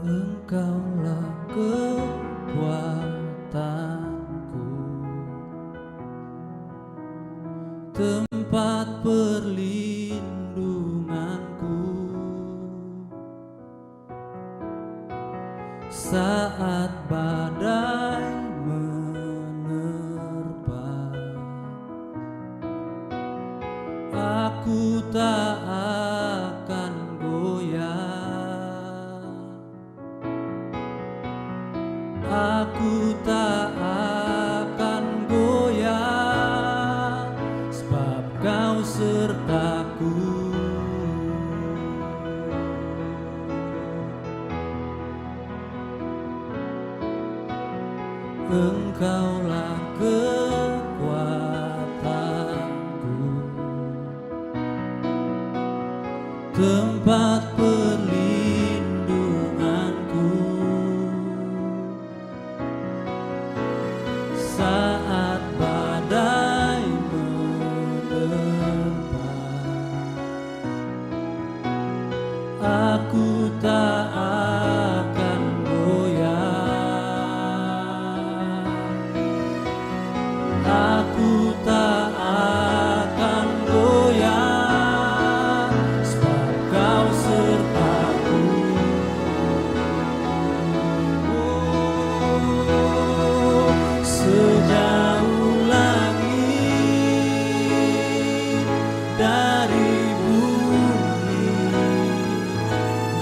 Engkaulah kekuatanku, tempat perlindunganku saat badai menerpa. Aku tak akan goyah, aku tak akan goyah, sebab Kau sertaku. Engkaulah kekuatanku, tempat perlindunganku saat badai menerpa. Aku tak akan goyah, aku tak akan goyah, sebab Kau sertaku. Oh, sejauh langit dari bumi,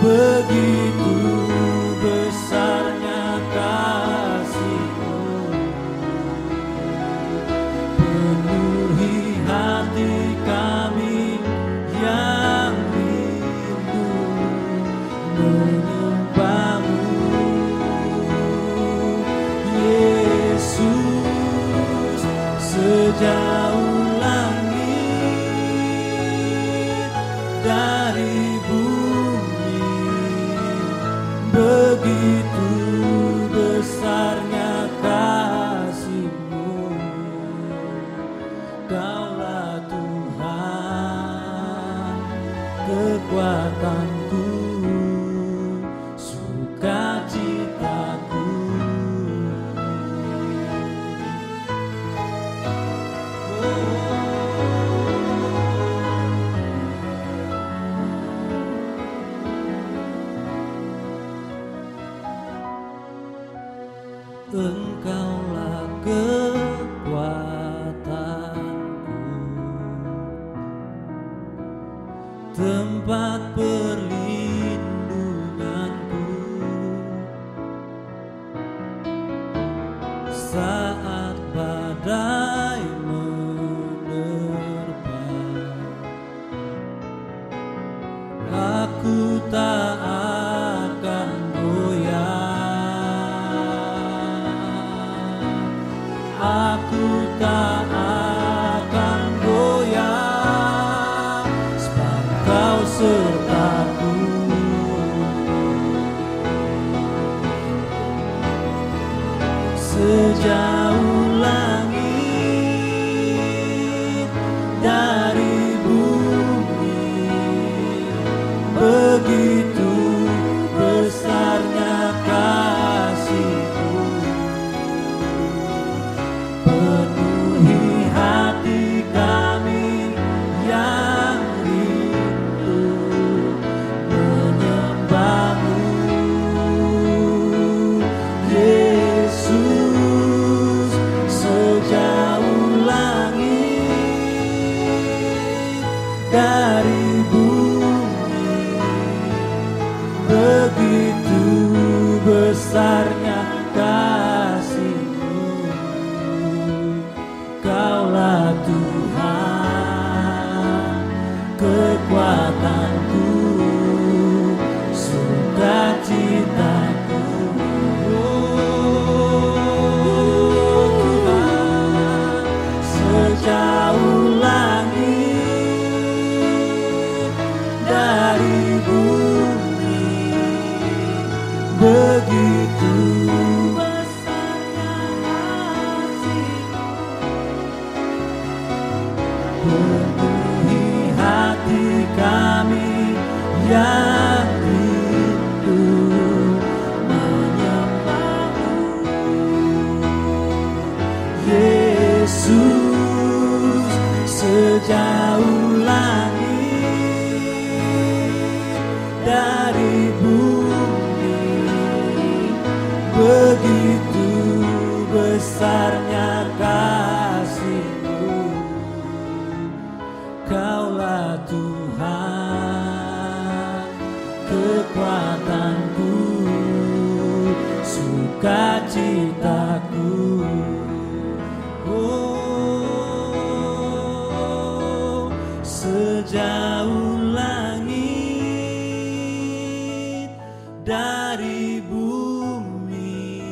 begitu besarnya kasih-Mu. Penuhi hati kami yang rindu menyembah-Mu, Yesus. Sejauh langit dari bumi, begitu besarnya kasih-Mu. Kaulah Tuhan, kekuatanku, sukacitaku. Engkaulah kekuatanku, tempat perlindunganku saat badai menerpa. Aku tak akan goyah, aku tak akan goyah, sebab Kau sertaku. Sejauh langit dari bumi, begitu besarnya kasih-Mu. Penuhi hati kami yang rindu menyembah-Mu, Yesus. Sejauh langit dari bumi, begitu besarnya kasih-Mu. Kaulah Tuhan, kekuatanku, sukacitaku. Oh Tuhan, sejauh langit dari bumi, begitu Tuhan, kekuatanku, sukacitaku. Oh, sejauh langit dari bumi,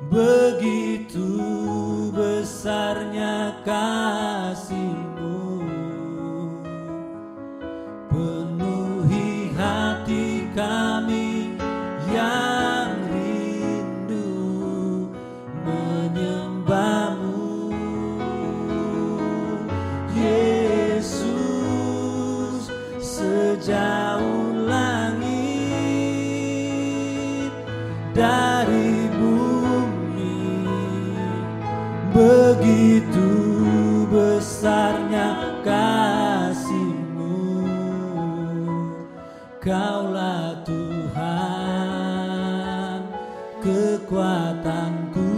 begitu besarnya kasih-Mu, penuhi hati kami yang rindu menyembah-Mu. Yesus, sejauh langit dari bumi, begitu besarnya kasih-Mu. Kaulah Tuhan, kekuatanku,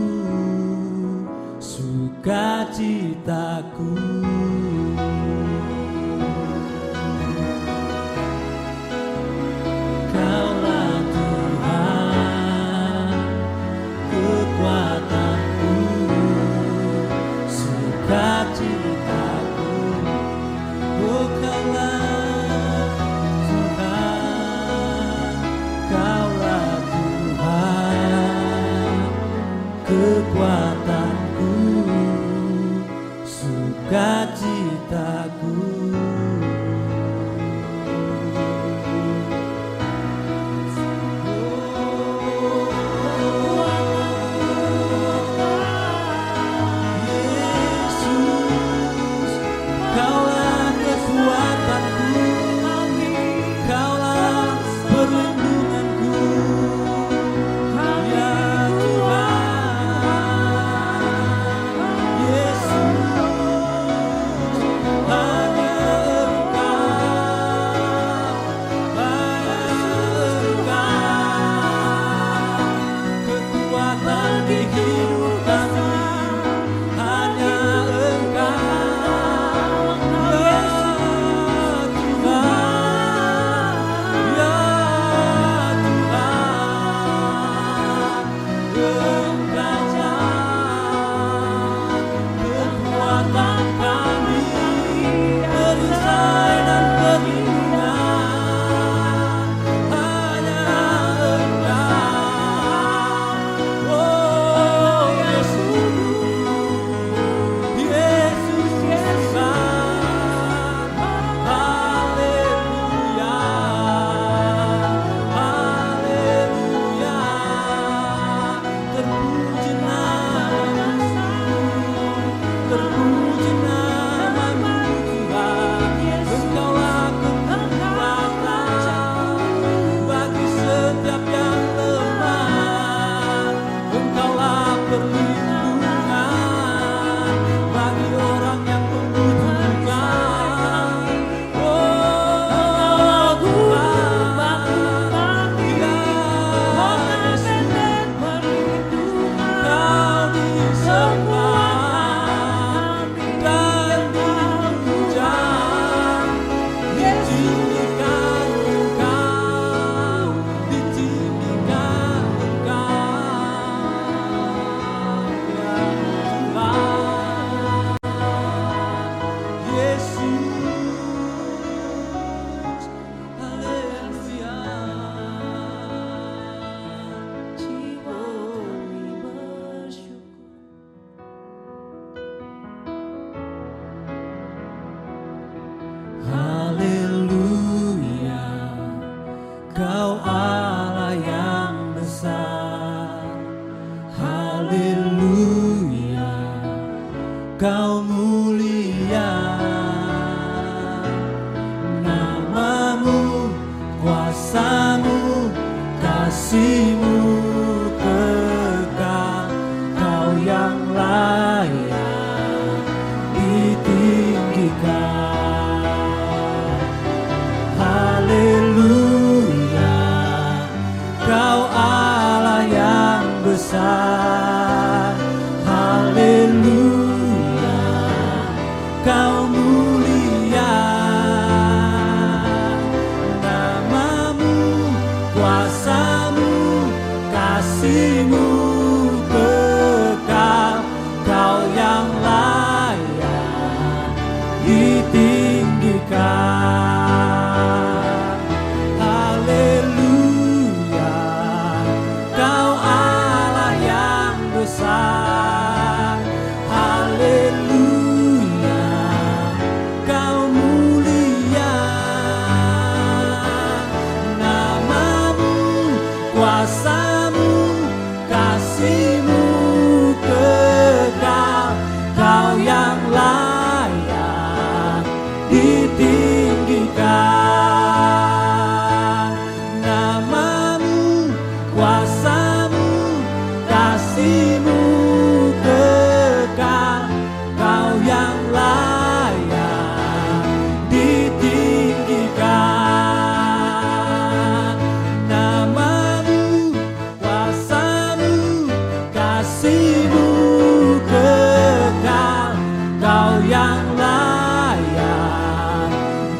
sukacitaku. Kaulah Tuhan, kekuatanku, sukacitaku. Oh, Kaulah Tuhan, Kaulah Tuhan, kekuatanku, sukacitaku. Yesus, Kaulah kekuatanku, Kaulah perlindunganku, ya Tuhan.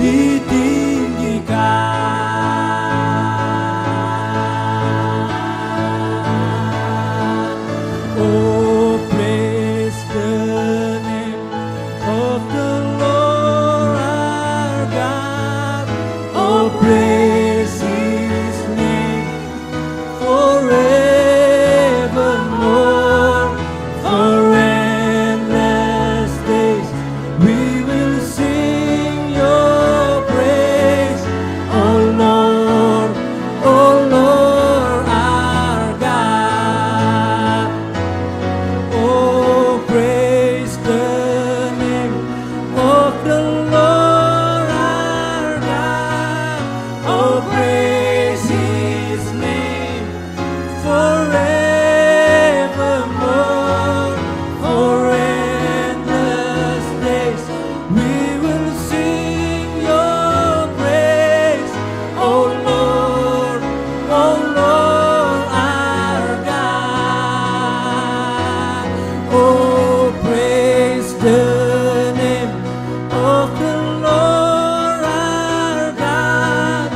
ditinggikan. Oh, praise the name of the Lord our God. Oh, praise His name forevermore. For endless days we will sing Your praise. Oh Lord our God. Oh, praise the name of the Lord our God. Oh, praise His name forevermore. For endless days we will sing Your praise. Oh Lord our God. Oh, praise the name of the Lord our God.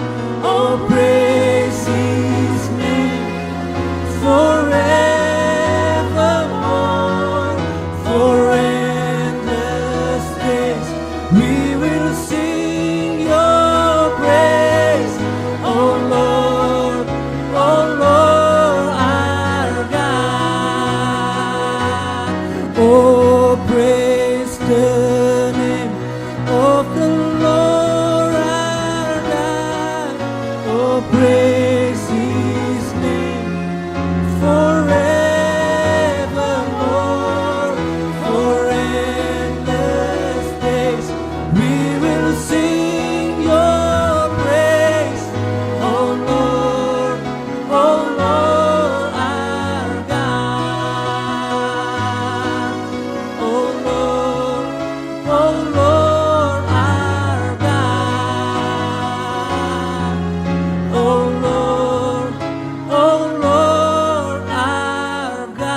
Oh, praise His name forevermore. For endless days we will sing Your praise. Oh Lord our God. Oh, praise the name of the Lord our God. Oh, praise His name forevermore. For endless days we will sing Your praise. Oh Lord our God. Oh Lord our God. Oh Lord our God.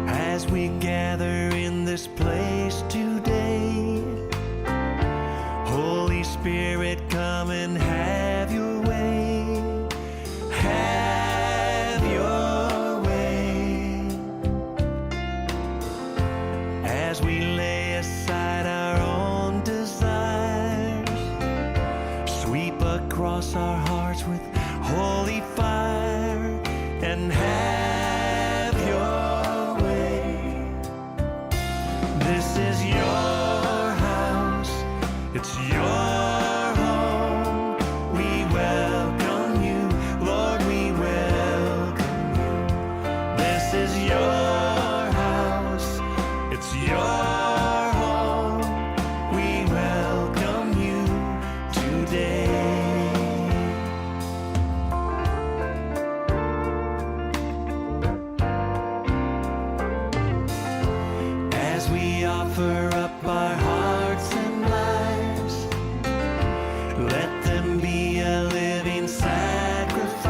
As we gather in this place today, Holy Spirit, come and have Your way. Have Your way. As we lay aside our own desires, sweep across our hearts with holy fire and have Your way. This is Your house, it's Your home. We welcome You, Lord, we welcome You. This is Your house, it's Your home. We welcome You today. As we offer up our hearts and lives, let them be a living sacrifice.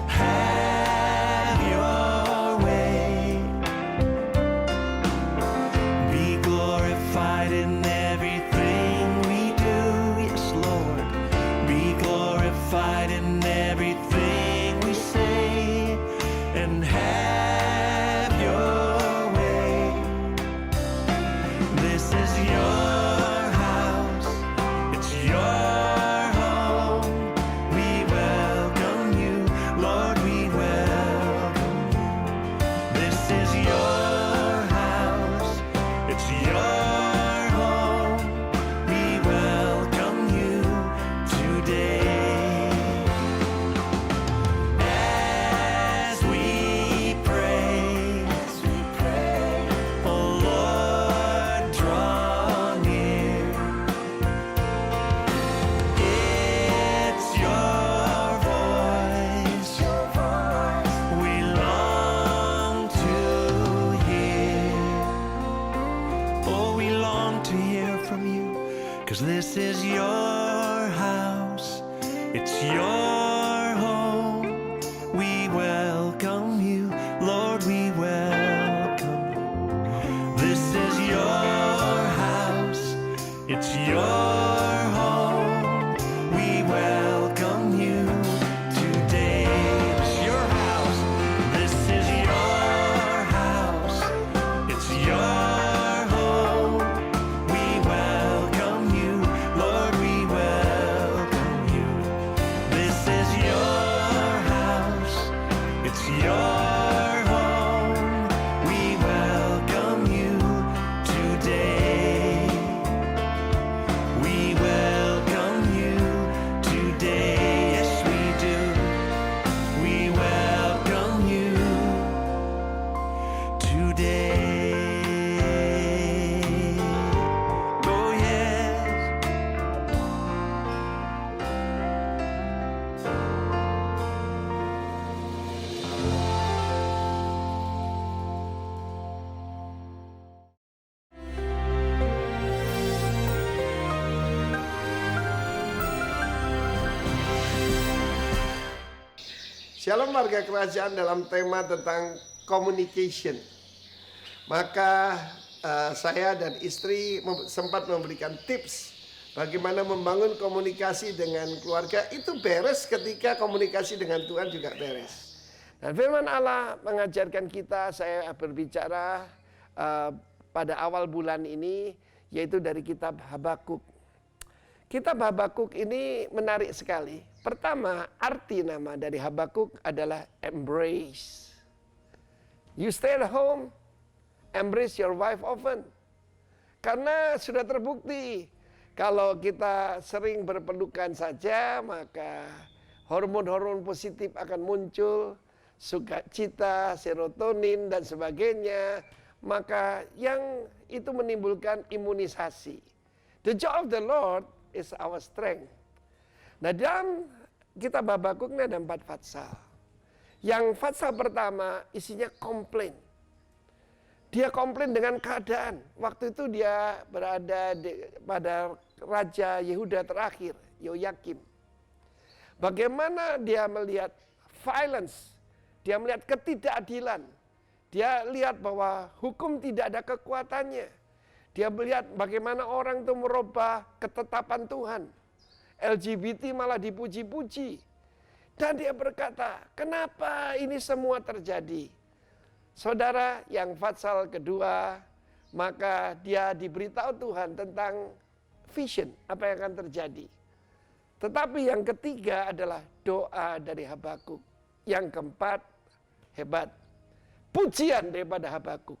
Have Your way. Be glorified in everything we do. Yes, Lord. Be glorified in everything we say. And have Your way. 'cause this is your house, it's your home. We welcome you, Lord, we welcome you. This is your house, it's your home. We welcome you today. It's your house, this is your house, it's your home. We welcome you, Lord, we welcome you. This is your house, it's your home. We welcome you today. We welcome you today. Yes, we do. We welcome you today. Oh, yes. Shalom warga kerajaan, dalam tema tentang communication. Maka saya dan istri sempat memberikan tips bagaimana membangun komunikasi dengan keluarga. Itu beres ketika komunikasi dengan Tuhan juga beres. Dan firman Allah mengajarkan kita, saya berbicara pada awal bulan ini, yaitu dari kitab Habakuk. Kitab Habakuk ini menarik sekali. Pertama, arti nama dari Habakuk adalah embrace. You stay at home, embrace your wife often. Karena sudah terbukti, kalau kita sering berpelukan saja, maka hormon-hormon positif akan muncul, sukacita, serotonin, dan sebagainya. Maka yang itu menimbulkan imunisasi. The joy of the Lord is our strength. Nah, dalam kitab Habakuk ini ada 4 fatsal. Yang fatsal pertama isinya komplain. Dia komplain dengan keadaan. Waktu itu dia berada pada Raja Yehuda terakhir, Yoyakim. Bagaimana dia melihat violence, dia melihat ketidakadilan. Dia lihat bahwa hukum tidak ada kekuatannya. Dia melihat bagaimana orang itu merubah ketetapan Tuhan. LGBT malah dipuji-puji. Dan dia berkata, kenapa ini semua terjadi? Saudara, yang fatsal kedua, maka dia diberitahu Tuhan tentang vision, apa yang akan terjadi. Tetapi yang ketiga adalah doa dari Habakuk. Yang keempat, hebat, pujian daripada Habakuk.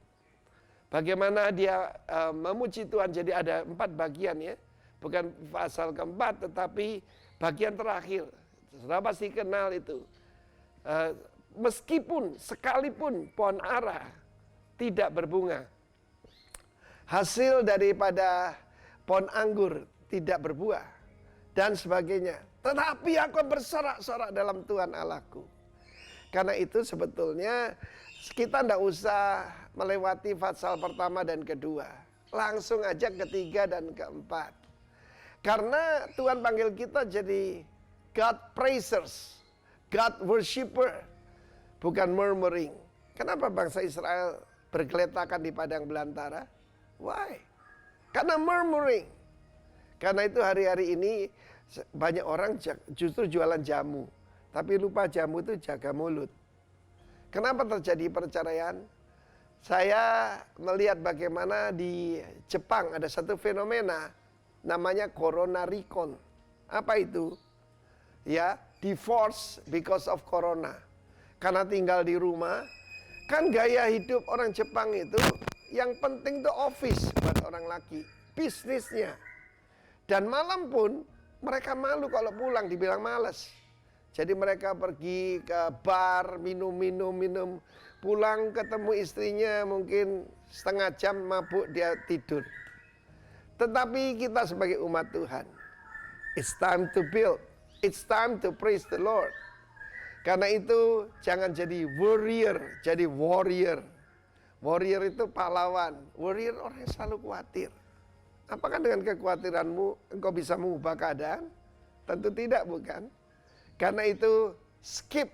Bagaimana dia memuji Tuhan, jadi ada 4 bagian ya. Bukan pasal keempat, tetapi bagian terakhir. Saudara pasti kenal itu. Meskipun sekalipun pohon ara tidak berbunga, hasil daripada pohon anggur tidak berbuah, dan sebagainya. Tetapi aku bersorak-sorak dalam Tuhan Allahku. Karena itu sebetulnya kita tidak usah melewati fatsal pertama dan kedua. Langsung aja ketiga dan keempat. Karena Tuhan panggil kita jadi God praisers, God worshipper, bukan murmuring. Kenapa bangsa Israel bergeletakan di padang belantara? Why? Karena murmuring. Karena itu hari-hari ini banyak orang justru jualan jamu. Tapi lupa jamu itu jaga mulut. Kenapa terjadi perceraian? Saya melihat bagaimana di Jepang ada satu fenomena namanya corona recon. Apa itu? Ya, divorce because of corona. Karena tinggal di rumah. Kan gaya hidup orang Jepang itu yang penting tuh office buat orang laki, bisnisnya. Dan malam pun mereka malu kalau pulang dibilang malas. Jadi mereka pergi ke bar, minum, pulang ketemu istrinya mungkin setengah jam mabuk dia tidur. Tetapi kita sebagai umat Tuhan, it's time to build, it's time to praise the Lord. Karena itu jangan jadi warrior, jadi warrior. Warrior itu pahlawan, warrior orang yang selalu khawatir. Apakah dengan kekhawatiranmu engkau bisa mengubah keadaan? Tentu tidak, bukan? Karena itu skip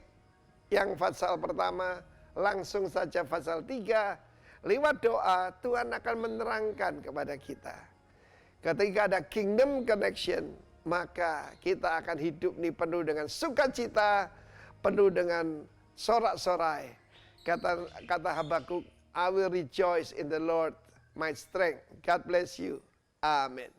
yang pasal pertama, langsung saja pasal 3. Lewat doa Tuhan akan menerangkan kepada kita. Ketika ada kingdom connection, maka kita akan hidup nih penuh dengan sukacita, penuh dengan sorak-sorai. Kata Habakuk, I will rejoice in the Lord, my strength. God bless you. Amin.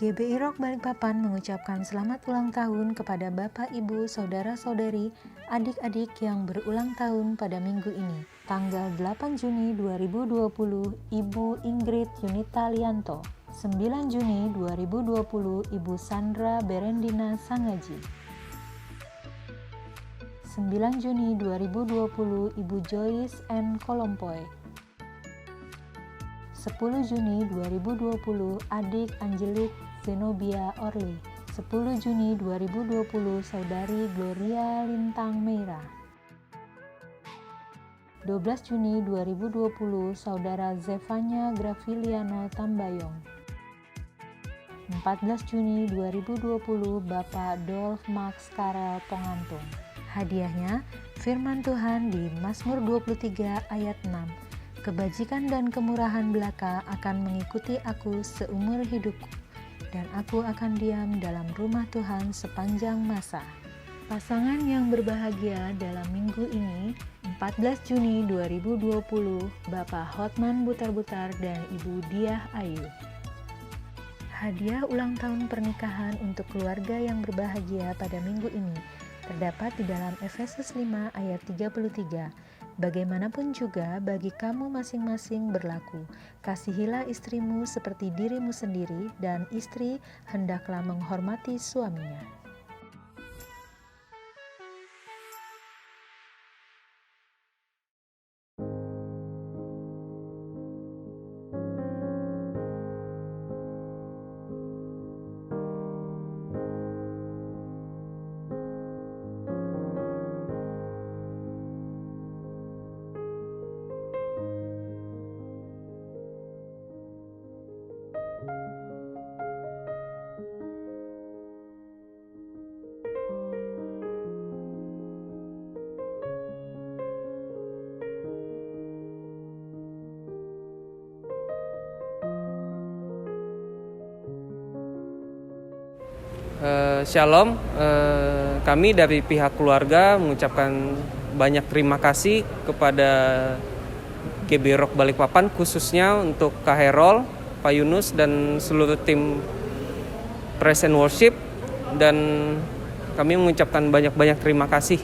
GBI Rock Balikpapan mengucapkan selamat ulang tahun kepada Bapak, Ibu, Saudara-saudari, adik-adik yang berulang tahun pada minggu ini. Tanggal 8 Juni 2020, Ibu Ingrid Yunita Lianto. 9 Juni 2020, Ibu Sandra Berendina Sangaji. 9 Juni 2020, Ibu Joyce N. Kolompoy. 10 Juni 2020, Adik Angelik Zenobia Orly. 10 Juni 2020, Saudari Gloria Lintang Meira. 12 Juni 2020, Saudara Zevanya Grafiliano Tambayong. 14 Juni 2020, Bapak Dolf Max Karel Pongantung. Hadiahnya, firman Tuhan di Mazmur 23 ayat 6. Kebajikan dan kemurahan belaka akan mengikuti aku seumur hidupku, dan aku akan diam dalam rumah Tuhan sepanjang masa. Pasangan yang berbahagia dalam minggu ini, 14 Juni 2020, Bapak Hotman Butar-Butar dan Ibu Diah Ayu. Hadiah ulang tahun pernikahan untuk keluarga yang berbahagia pada minggu ini terdapat di dalam Efesus 5 ayat 33. Bagaimanapun juga bagi kamu masing-masing berlaku, kasihilah istrimu seperti dirimu sendiri, dan istri hendaklah menghormati suaminya. Shalom, kami dari pihak keluarga mengucapkan banyak terima kasih kepada GB Rock Balikpapan, khususnya untuk Kak Herol, Pak Yunus, dan seluruh tim Praise and Worship. Dan kami mengucapkan banyak-banyak terima kasih.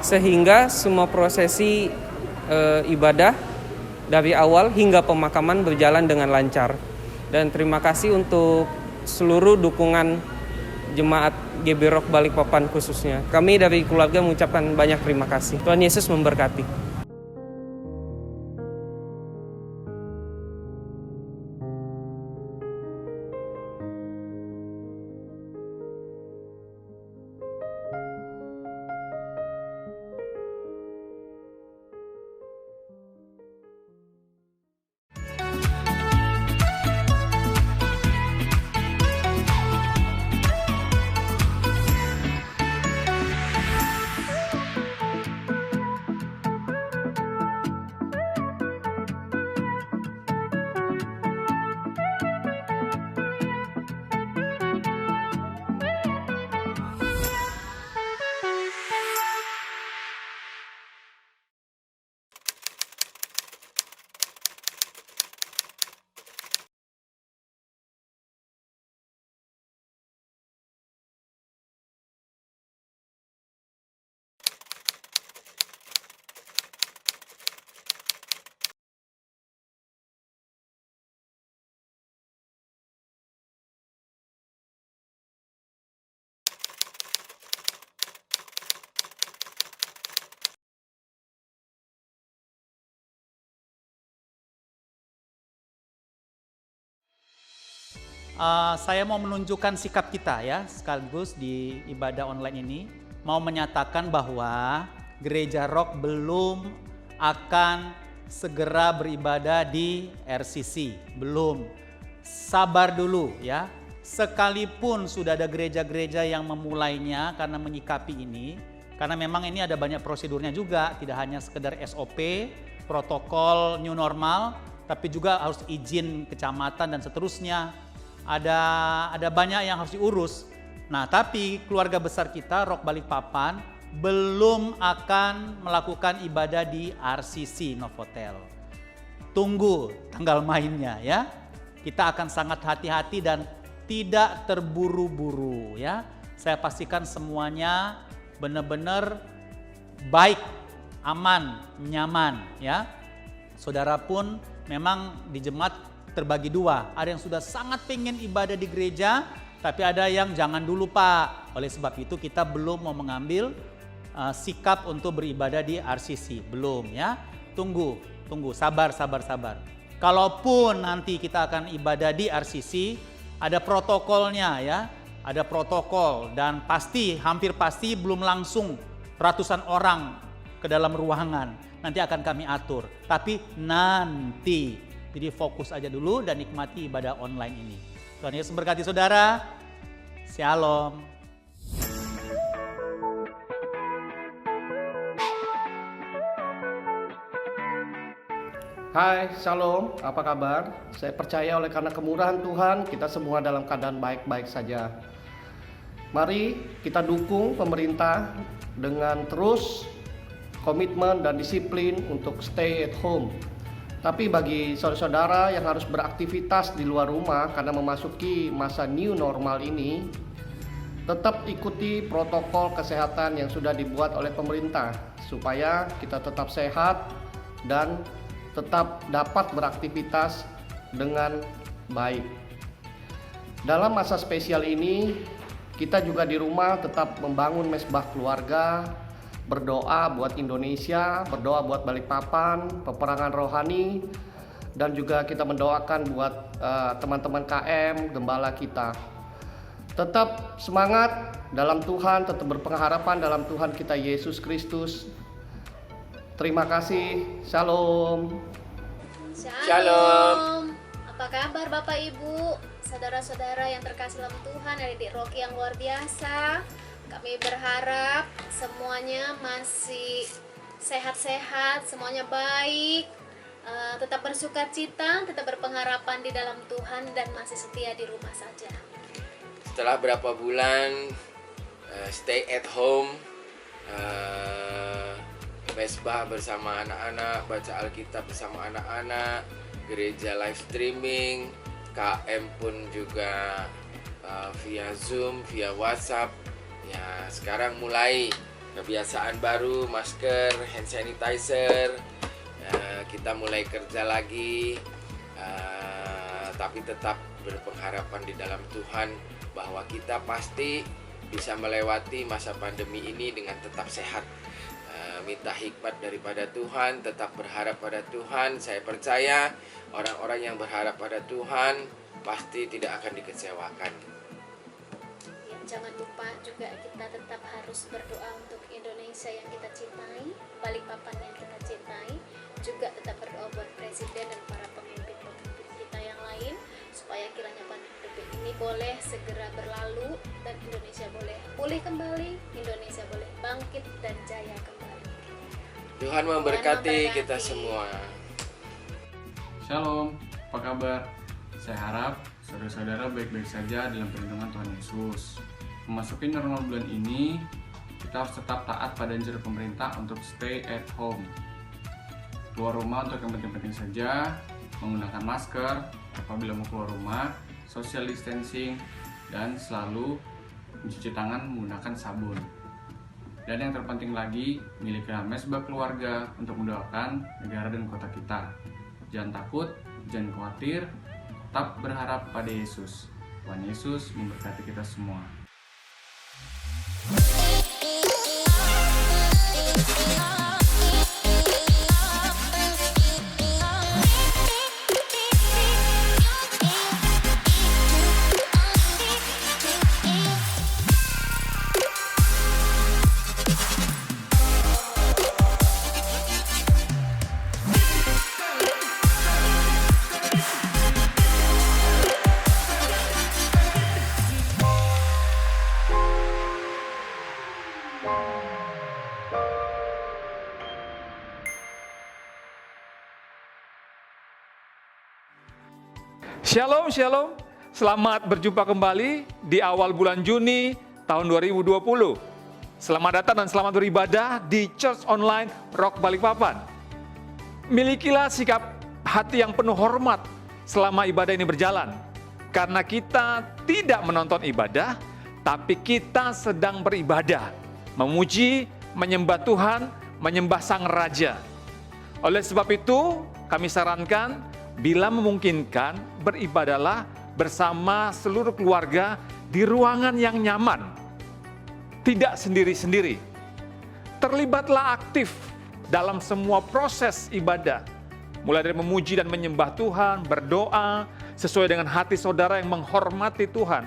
Sehingga semua prosesi ibadah dari awal hingga pemakaman berjalan dengan lancar. Dan terima kasih untuk seluruh dukungan jemaat GB Rock Balikpapan khususnya. Kami dari keluarga mengucapkan banyak terima kasih. Tuhan Yesus memberkati. Saya mau menunjukkan sikap kita ya, sekaligus di ibadah online ini. Mau menyatakan bahwa Gereja Rock belum akan segera beribadah di RCC. Belum. Sabar dulu ya. Sekalipun sudah ada gereja-gereja yang memulainya karena menyikapi ini. Karena memang ini ada banyak prosedurnya juga. Tidak hanya sekedar SOP, protokol new normal, tapi juga harus izin kecamatan dan seterusnya. Ada banyak yang harus diurus. Nah, tapi keluarga besar kita Rock Balikpapan belum akan melakukan ibadah di RCC Novotel. Tunggu tanggal mainnya ya. Kita akan sangat hati-hati dan tidak terburu-buru ya. Saya pastikan semuanya benar-benar baik, aman, nyaman ya. Saudara pun memang di jemaat terbagi dua, ada yang sudah sangat pengen ibadah di gereja, tapi ada yang jangan dulu Pak. Oleh sebab itu kita belum mau mengambil sikap untuk beribadah di RCC, belum ya. Tunggu, sabar. Kalaupun nanti kita akan ibadah di RCC, ada protokolnya ya, ada protokol dan hampir pasti belum langsung ratusan orang ke dalam ruangan. Nanti akan kami atur, tapi nanti. Jadi fokus aja dulu dan nikmati ibadah online ini. Tuhan Yesus memberkati saudara. Shalom. Hai, Shalom, apa kabar? Saya percaya oleh karena kemurahan Tuhan, kita semua dalam keadaan baik-baik saja. Mari kita dukung pemerintah dengan terus komitmen dan disiplin untuk stay at home. Tapi bagi saudara-saudara yang harus beraktivitas di luar rumah karena memasuki masa new normal ini, tetap ikuti protokol kesehatan yang sudah dibuat oleh pemerintah supaya kita tetap sehat dan tetap dapat beraktivitas dengan baik. Dalam masa spesial ini, kita juga di rumah tetap membangun mesbah keluarga, berdoa buat Indonesia, berdoa buat Balikpapan, peperangan rohani, dan juga kita mendoakan buat teman-teman KM, gembala kita. Tetap semangat dalam Tuhan, tetap berpengharapan dalam Tuhan kita Yesus Kristus. Terima kasih, shalom. Shalom. Apa kabar Bapak Ibu, saudara-saudara yang terkasih dalam Tuhan, adik-adik Rocky yang luar biasa. Kami berharap semuanya masih sehat-sehat, semuanya baik, tetap bersukacita, tetap berpengharapan di dalam Tuhan dan masih setia di rumah saja. setelah berapa bulan stay at home, mesbah bersama anak-anak, baca Alkitab bersama anak-anak, gereja live streaming, KM pun juga via Zoom, via WhatsApp. Ya, sekarang mulai kebiasaan baru, masker, hand sanitizer. Kita mulai kerja lagi, tapi tetap berpengharapan di dalam Tuhan bahwa kita pasti bisa melewati masa pandemi ini dengan tetap sehat. Minta hikmat daripada Tuhan, tetap berharap pada Tuhan. Saya percaya orang-orang yang berharap pada Tuhan pasti tidak akan dikecewakan. Jangan lupa juga kita tetap harus berdoa untuk Indonesia yang kita cintai, Balikpapan yang kita cintai, juga tetap berdoa buat presiden dan para pemimpin kita yang lain, supaya kiranya pandemi ini boleh segera berlalu dan Indonesia boleh pulih kembali, Indonesia boleh bangkit dan jaya kembali. Tuhan memberkati kita semua. Shalom, apa kabar? Saya harap saudara-saudara baik-baik saja dalam perlindungan Tuhan Yesus. Memasuki normal bulan ini, kita harus tetap taat pada anjuran pemerintah untuk stay at home. Keluar rumah untuk yang penting-penting saja, menggunakan masker apabila mau keluar rumah, social distancing, dan selalu mencuci tangan menggunakan sabun. Dan yang terpenting lagi, milikilah mesbah keluarga untuk mendoakan negara dan kota kita. Jangan takut, jangan khawatir, tetap berharap pada Yesus. Tuhan Yesus memberkati kita semua. Shalom, shalom. Selamat berjumpa kembali di awal bulan Juni tahun 2020. Selamat datang dan selamat beribadah di Church Online Rock Balikpapan. Milikilah sikap hati yang penuh hormat selama ibadah ini berjalan. Karena kita tidak menonton ibadah, tapi kita sedang beribadah. Memuji, menyembah Tuhan, menyembah Sang Raja. Oleh sebab itu, kami sarankan bila memungkinkan, beribadahlah bersama seluruh keluarga di ruangan yang nyaman. Tidak sendiri-sendiri. Terlibatlah aktif dalam semua proses ibadah. Mulai dari memuji dan menyembah Tuhan, berdoa, sesuai dengan hati saudara yang menghormati Tuhan.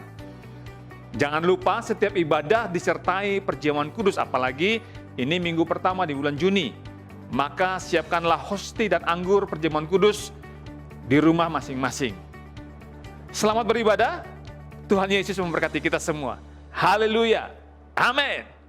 Jangan lupa setiap ibadah disertai perjamuan kudus, apalagi ini minggu pertama di bulan Juni. Maka siapkanlah hosti dan anggur perjamuan kudus di rumah masing-masing. Selamat beribadah. Tuhan Yesus memberkati kita semua. Haleluya. Amin.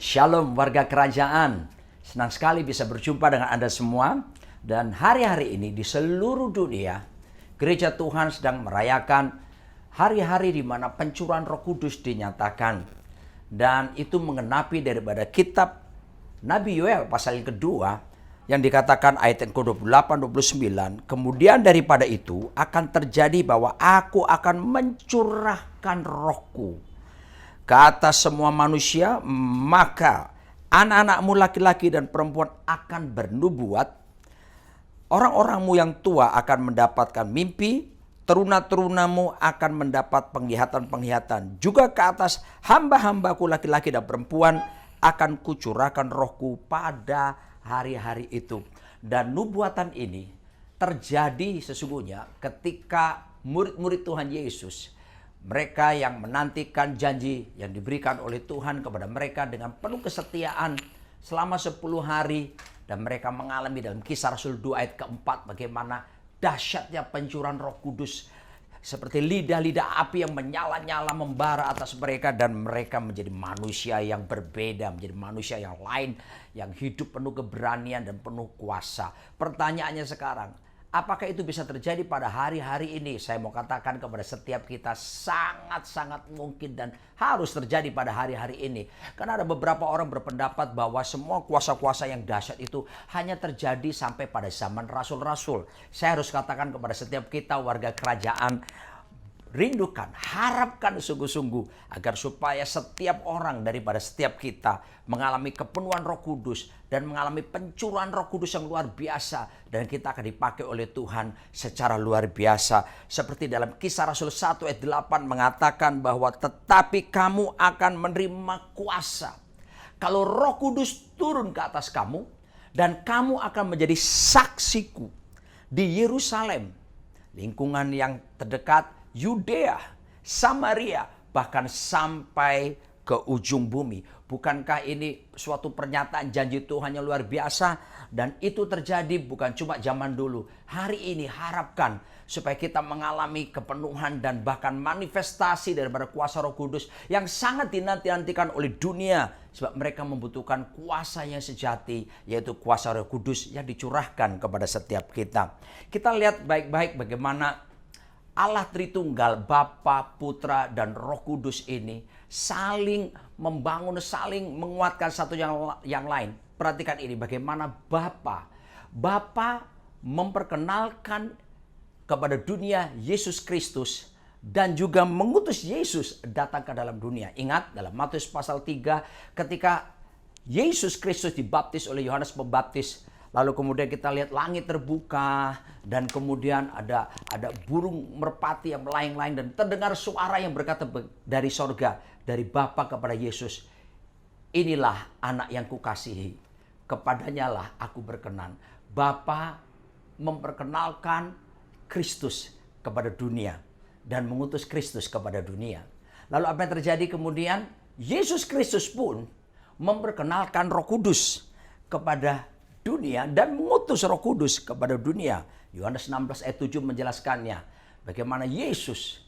Shalom warga kerajaan. Senang sekali bisa berjumpa dengan Anda semua. Dan hari-hari ini di seluruh dunia, Gereja Tuhan sedang merayakan hari-hari di mana pencurahan Roh Kudus dinyatakan. Dan itu mengenapi daripada kitab Nabi Yoel pasal yang kedua, yang dikatakan ayat yang ke-28-29. Kemudian daripada itu akan terjadi bahwa aku akan mencurahkan rohku ke atas semua manusia, maka anak-anakmu laki-laki dan perempuan akan bernubuat, orang-orangmu yang tua akan mendapatkan mimpi, teruna-terunamu akan mendapat penglihatan-penglihatan. Juga ke atas hamba-hambaku laki-laki dan perempuan akan kucurahkan rohku pada hari-hari itu. Dan nubuatan ini terjadi sesungguhnya ketika murid-murid Tuhan Yesus, mereka yang menantikan janji yang diberikan oleh Tuhan kepada mereka dengan penuh kesetiaan selama 10 hari. Dan mereka mengalami dalam Kisah Rasul 2 ayat keempat bagaimana dahsyatnya pencurahan Roh Kudus. Seperti lidah-lidah api yang menyala-nyala membara atas mereka. Dan mereka menjadi manusia yang berbeda, menjadi manusia yang lain, yang hidup penuh keberanian dan penuh kuasa. Pertanyaannya sekarang, apakah itu bisa terjadi pada hari-hari ini? Saya mau katakan kepada setiap kita sangat-sangat mungkin dan harus terjadi pada hari-hari ini. Karena ada beberapa orang berpendapat bahwa semua kuasa-kuasa yang dahsyat itu hanya terjadi sampai pada zaman rasul-rasul. Saya harus katakan kepada setiap kita warga kerajaan, rindukan, harapkan sungguh-sungguh agar supaya setiap orang daripada setiap kita mengalami kepenuhan Roh Kudus dan mengalami pencurahan Roh Kudus yang luar biasa, dan kita akan dipakai oleh Tuhan secara luar biasa. Seperti dalam Kisah Rasul 1 ayat 8 mengatakan bahwa tetapi kamu akan menerima kuasa kalau Roh Kudus turun ke atas kamu, dan kamu akan menjadi saksiku di Yerusalem, lingkungan yang terdekat, Yudea, Samaria, bahkan sampai ke ujung bumi. Bukankah ini suatu pernyataan janji Tuhan yang luar biasa? Dan itu terjadi bukan cuma zaman dulu. Hari ini harapkan supaya kita mengalami kepenuhan dan bahkan manifestasi daripada kuasa Roh Kudus yang sangat dinanti-nantikan oleh dunia. Sebab mereka membutuhkan kuasa yang sejati, yaitu kuasa Roh Kudus yang dicurahkan kepada setiap kita. Kita lihat baik-baik bagaimana Allah Tritunggal, Bapa, Putra, dan Roh Kudus ini saling membangun, saling menguatkan satu yang lain. Perhatikan ini bagaimana Bapa memperkenalkan kepada dunia Yesus Kristus dan juga mengutus Yesus datang ke dalam dunia. Ingat dalam Matius pasal 3 ketika Yesus Kristus dibaptis oleh Yohanes Pembaptis, lalu kemudian kita lihat langit terbuka dan kemudian ada burung merpati yang melayang-layang dan terdengar suara yang berkata dari sorga, dari Bapa kepada Yesus, inilah anak yang kukasihi, kepadanya lah aku berkenan. Bapa memperkenalkan Kristus kepada dunia dan mengutus Kristus kepada dunia. Lalu apa yang terjadi kemudian? Yesus Kristus pun memperkenalkan Roh Kudus kepada dunia dan mengutus Roh Kudus kepada dunia. Yohanes 16 ayat 7 menjelaskannya. Bagaimana Yesus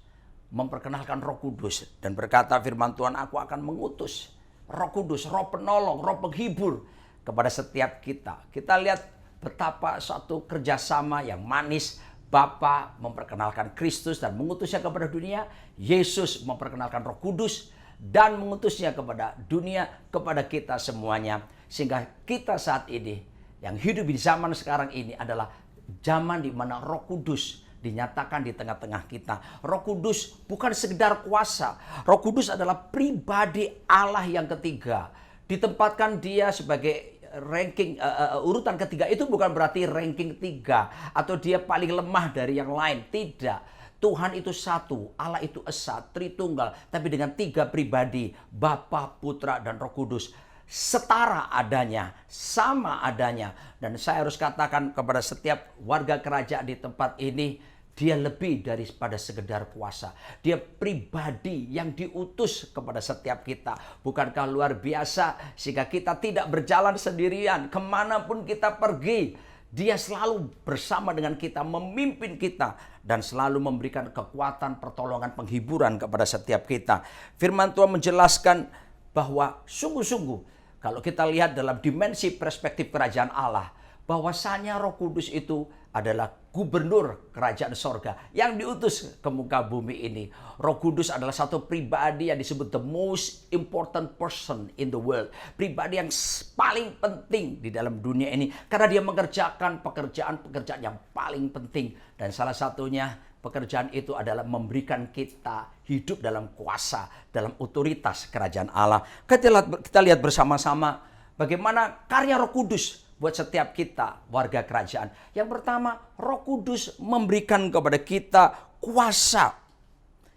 memperkenalkan Roh Kudus dan berkata firman Tuhan, aku akan mengutus Roh Kudus, Roh penolong, Roh penghibur kepada setiap kita. Kita lihat betapa suatu kerjasama yang manis. Bapa memperkenalkan Kristus dan mengutusnya kepada dunia. Yesus memperkenalkan Roh Kudus dan mengutusnya kepada dunia, kepada kita semuanya. Sehingga kita saat ini yang hidup di zaman sekarang ini adalah zaman di mana Roh Kudus dinyatakan di tengah-tengah kita. Roh Kudus bukan sekedar kuasa. Roh Kudus adalah pribadi Allah yang ketiga. Ditempatkan dia sebagai ranking urutan ketiga. Itu bukan berarti ranking 3 atau dia paling lemah dari yang lain. Tidak. Tuhan itu satu, Allah itu esa, Tritunggal, tapi dengan 3 pribadi, Bapa, Putra, dan Roh Kudus. Setara adanya, sama adanya. Dan saya harus katakan kepada setiap warga kerajaan di tempat ini, dia lebih daripada sekedar kuasa. Dia pribadi yang diutus kepada setiap kita. Bukankah luar biasa sehingga kita tidak berjalan sendirian. Kemanapun kita pergi, dia selalu bersama dengan kita, memimpin kita. Dan selalu memberikan kekuatan, pertolongan, penghiburan kepada setiap kita. Firman Tuhan menjelaskan bahwa sungguh-sungguh Kalau kita lihat dalam dimensi perspektif kerajaan Allah, bahwasanya Roh Kudus itu adalah gubernur kerajaan sorga yang diutus ke muka bumi ini. Roh Kudus adalah satu pribadi yang disebut the most important person in the world. Pribadi yang paling penting di dalam dunia ini. Karena dia mengerjakan pekerjaan-pekerjaan yang paling penting. Dan salah satunya pekerjaan itu adalah memberikan kita hidup dalam kuasa, dalam otoritas kerajaan Allah. Kita lihat bersama-sama bagaimana karya Roh Kudus buat setiap kita warga kerajaan. Yang pertama, Roh Kudus memberikan kepada kita kuasa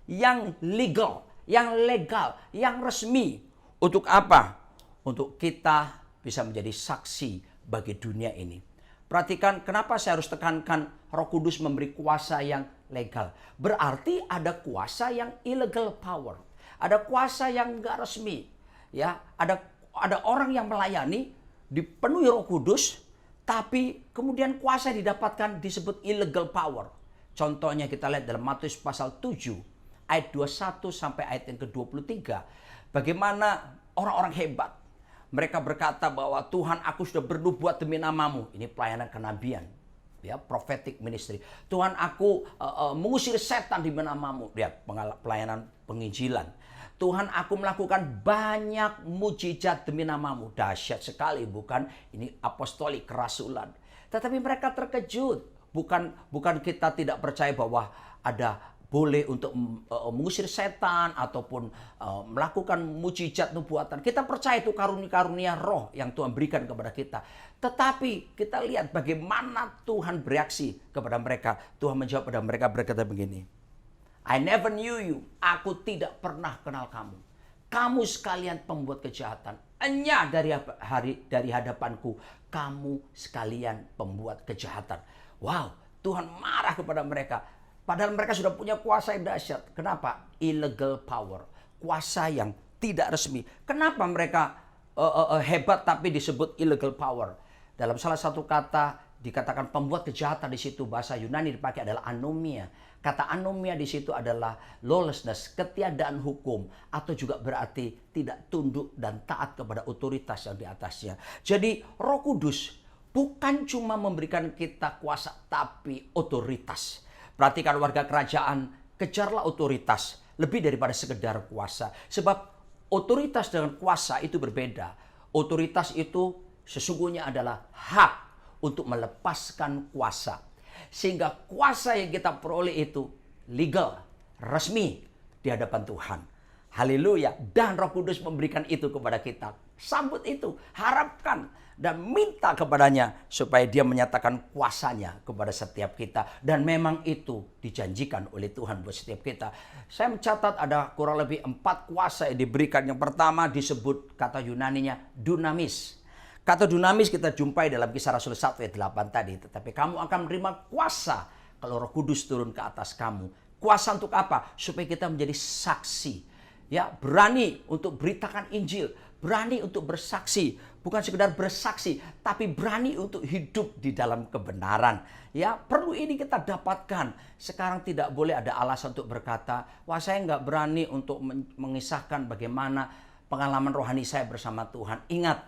yang legal, yang resmi. Untuk apa? Untuk kita bisa menjadi saksi bagi dunia ini. Perhatikan kenapa saya harus tekankan Roh Kudus memberi kuasa yang legal. Berarti ada kuasa yang illegal power. Ada kuasa yang enggak resmi. Ya, ada orang yang melayani dipenuhi Roh Kudus, tapi kemudian kuasa yang didapatkan disebut illegal power. Contohnya kita lihat dalam Matius pasal 7 ayat 21 sampai ayat yang ke-23. Bagaimana orang-orang hebat mereka berkata bahwa Tuhan, aku sudah bernubuat demi namamu. Ini pelayanan kenabian, ya, prophetic ministry. Tuhan, aku mengusir setan demi namamu. Ya, pelayanan penginjilan. Tuhan, aku melakukan banyak mujizat demi namamu. Dahsyat sekali, bukan? Ini apostolik, kerasulan. Tetapi mereka terkejut. Bukan kita tidak percaya bahwa ada boleh untuk mengusir setan ataupun melakukan mujizat nubuatan. Kita percaya itu karunia-karunia roh yang Tuhan berikan kepada kita. Tetapi kita lihat bagaimana Tuhan bereaksi kepada mereka. Tuhan menjawab pada mereka berkata begini, I never knew you. Aku tidak pernah kenal kamu. Kamu sekalian pembuat kejahatan. Enyah dari hadapanku. Kamu sekalian pembuat kejahatan. Wow, Tuhan marah kepada mereka. Padahal mereka sudah punya kuasa yang dahsyat. Kenapa? Illegal power. Kuasa yang tidak resmi. Kenapa mereka hebat tapi disebut illegal power? Dalam salah satu kata dikatakan pembuat kejahatan di situ, bahasa Yunani dipakai adalah anomia. Kata anomia di situ adalah lawlessness, ketiadaan hukum, atau juga berarti tidak tunduk dan taat kepada otoritas yang di atasnya. Jadi Roh Kudus bukan cuma memberikan kita kuasa, tapi otoritas. Perhatikan warga kerajaan, kejarlah otoritas lebih daripada sekedar kuasa. Sebab otoritas dengan kuasa itu berbeda. Otoritas itu sesungguhnya adalah hak untuk melepaskan kuasa. Sehingga kuasa yang kita peroleh itu legal, resmi di hadapan Tuhan. Haleluya. Dan Roh Kudus memberikan itu kepada kita. Sambut itu, harapkan dan minta kepadanya supaya dia menyatakan kuasanya kepada setiap kita. Dan memang itu dijanjikan oleh Tuhan buat setiap kita. Saya mencatat ada kurang lebih 4 kuasa yang diberikan. Yang pertama disebut kata Yunaninya dunamis. Kata dunamis kita jumpai dalam Kisah Rasul 1 ayat 8 tadi. Tetapi kamu akan menerima kuasa kalau Roh Kudus turun ke atas kamu. Kuasa untuk apa? Supaya kita menjadi saksi. Ya, berani untuk beritakan Injil. Berani untuk bersaksi. Bukan sekedar bersaksi, tapi berani untuk hidup di dalam kebenaran. Ya, perlu ini kita dapatkan. Sekarang tidak boleh ada alasan untuk berkata, wah saya nggak berani untuk mengisahkan bagaimana pengalaman rohani saya bersama Tuhan. Ingat,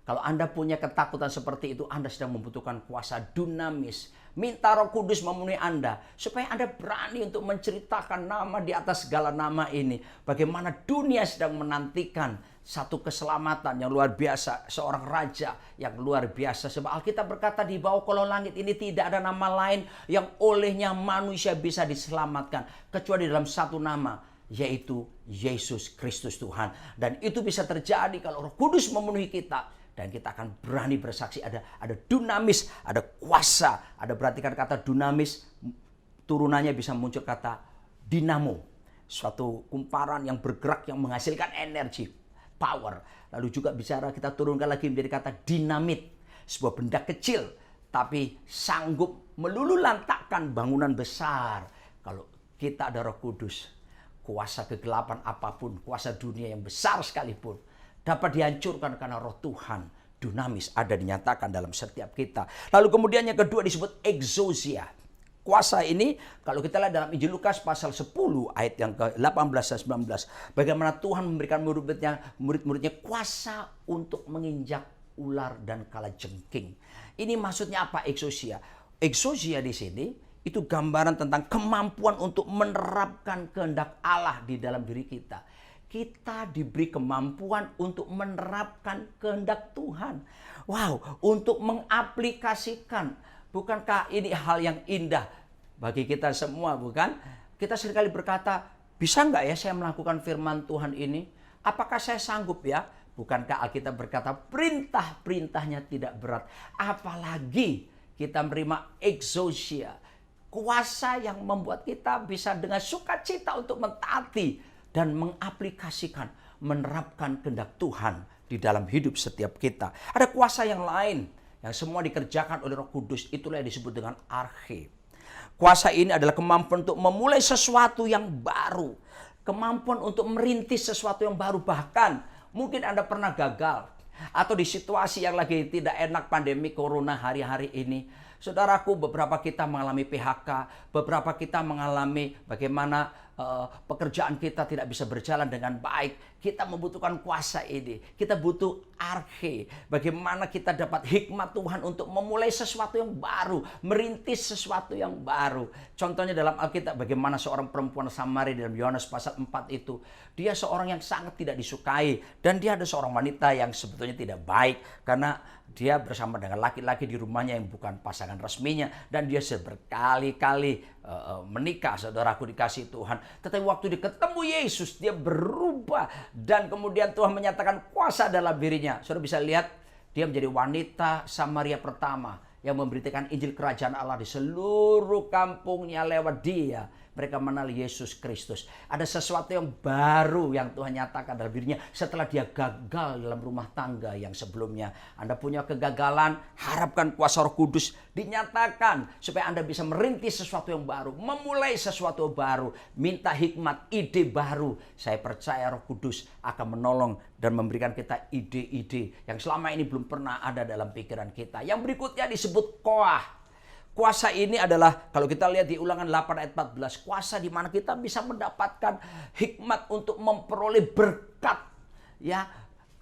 kalau Anda punya ketakutan seperti itu, Anda sedang membutuhkan kuasa dunamis. Minta Roh Kudus memenuhi Anda, supaya Anda berani untuk menceritakan nama di atas segala nama ini. Bagaimana dunia sedang menantikan satu keselamatan yang luar biasa. Seorang raja yang luar biasa. Sebab Alkitab berkata di bawah kolong langit ini tidak ada nama lain yang olehnya manusia bisa diselamatkan. Kecuali dalam satu nama, yaitu Yesus Kristus Tuhan. Dan itu bisa terjadi kalau Roh Kudus memenuhi kita. Dan kita akan berani bersaksi. Ada dunamis, ada kuasa. Ada perhatikan kata dunamis, turunannya bisa muncul kata dinamo. Suatu kumparan yang bergerak, yang menghasilkan energi, power. Lalu juga bicara kita turunkan lagi menjadi kata dinamit. Sebuah benda kecil, tapi sanggup meluluhlantakkan bangunan besar. Kalau kita ada Roh Kudus, kuasa kegelapan apapun, kuasa dunia yang besar sekalipun, dapat dihancurkan karena roh Tuhan dunamis ada dinyatakan dalam setiap kita. Lalu kemudian yang kedua disebut exousia. Kuasa ini kalau kita lihat dalam Injil Lukas pasal 10 ayat yang ke-18 dan 19. Bagaimana Tuhan memberikan murid-muridnya kuasa untuk menginjak ular dan kalajengking. Ini maksudnya apa exousia? Exousia di sini itu gambaran tentang kemampuan untuk menerapkan kehendak Allah di dalam diri kita. Kita diberi kemampuan untuk menerapkan kehendak Tuhan. Wow, untuk mengaplikasikan. Bukankah ini hal yang indah bagi kita semua, bukan? Kita seringkali berkata, bisa nggak ya saya melakukan firman Tuhan ini? Apakah saya sanggup ya? Bukankah Alkitab berkata perintah-perintahnya tidak berat. Apalagi kita menerima exousia. Kuasa yang membuat kita bisa dengan sukacita untuk mentaati dan mengaplikasikan, menerapkan kehendak Tuhan di dalam hidup setiap kita. Ada kuasa yang lain yang semua dikerjakan oleh Roh Kudus, itulah yang disebut dengan arche. Kuasa ini adalah kemampuan untuk memulai sesuatu yang baru. Kemampuan untuk merintis sesuatu yang baru. Bahkan mungkin Anda pernah gagal. Atau di situasi yang lagi tidak enak pandemi corona hari-hari ini. Saudaraku, beberapa kita mengalami PHK. Beberapa kita mengalami bagaimana pekerjaan kita tidak bisa berjalan dengan baik. Kita membutuhkan kuasa ini. Kita butuh arche. Bagaimana kita dapat hikmat Tuhan untuk memulai sesuatu yang baru. Merintis sesuatu yang baru. Contohnya dalam Alkitab bagaimana seorang perempuan Samaria dalam Yohanes pasal 4 itu. Dia seorang yang sangat tidak disukai. Dan dia ada seorang wanita yang sebetulnya tidak baik. Karena dia bersama dengan laki-laki di rumahnya yang bukan pasangan resminya. Dan dia berkali-kali menikah, saudaraku dikasih Tuhan. Tetapi waktu dia ketemu Yesus, dia berubah. Dan kemudian Tuhan menyatakan kuasa dalam dirinya. Saudara bisa lihat, dia menjadi wanita Samaria pertama yang memberitakan Injil Kerajaan Allah di seluruh kampungnya lewat dia. Mereka mengenal Yesus Kristus. Ada sesuatu yang baru yang Tuhan nyatakan dalam dirinya setelah dia gagal dalam rumah tangga yang sebelumnya. Anda punya kegagalan, harapkan kuasa Roh Kudus dinyatakan supaya Anda bisa merintis sesuatu yang baru, memulai sesuatu baru, minta hikmat, ide baru. Saya percaya Roh Kudus akan menolong dan memberikan kita ide-ide yang selama ini belum pernah ada dalam pikiran kita. Yang berikutnya disebut koah. Kuasa ini adalah, kalau kita lihat di Ulangan 8 ayat 14, kuasa di mana kita bisa mendapatkan hikmat untuk memperoleh berkat, ya,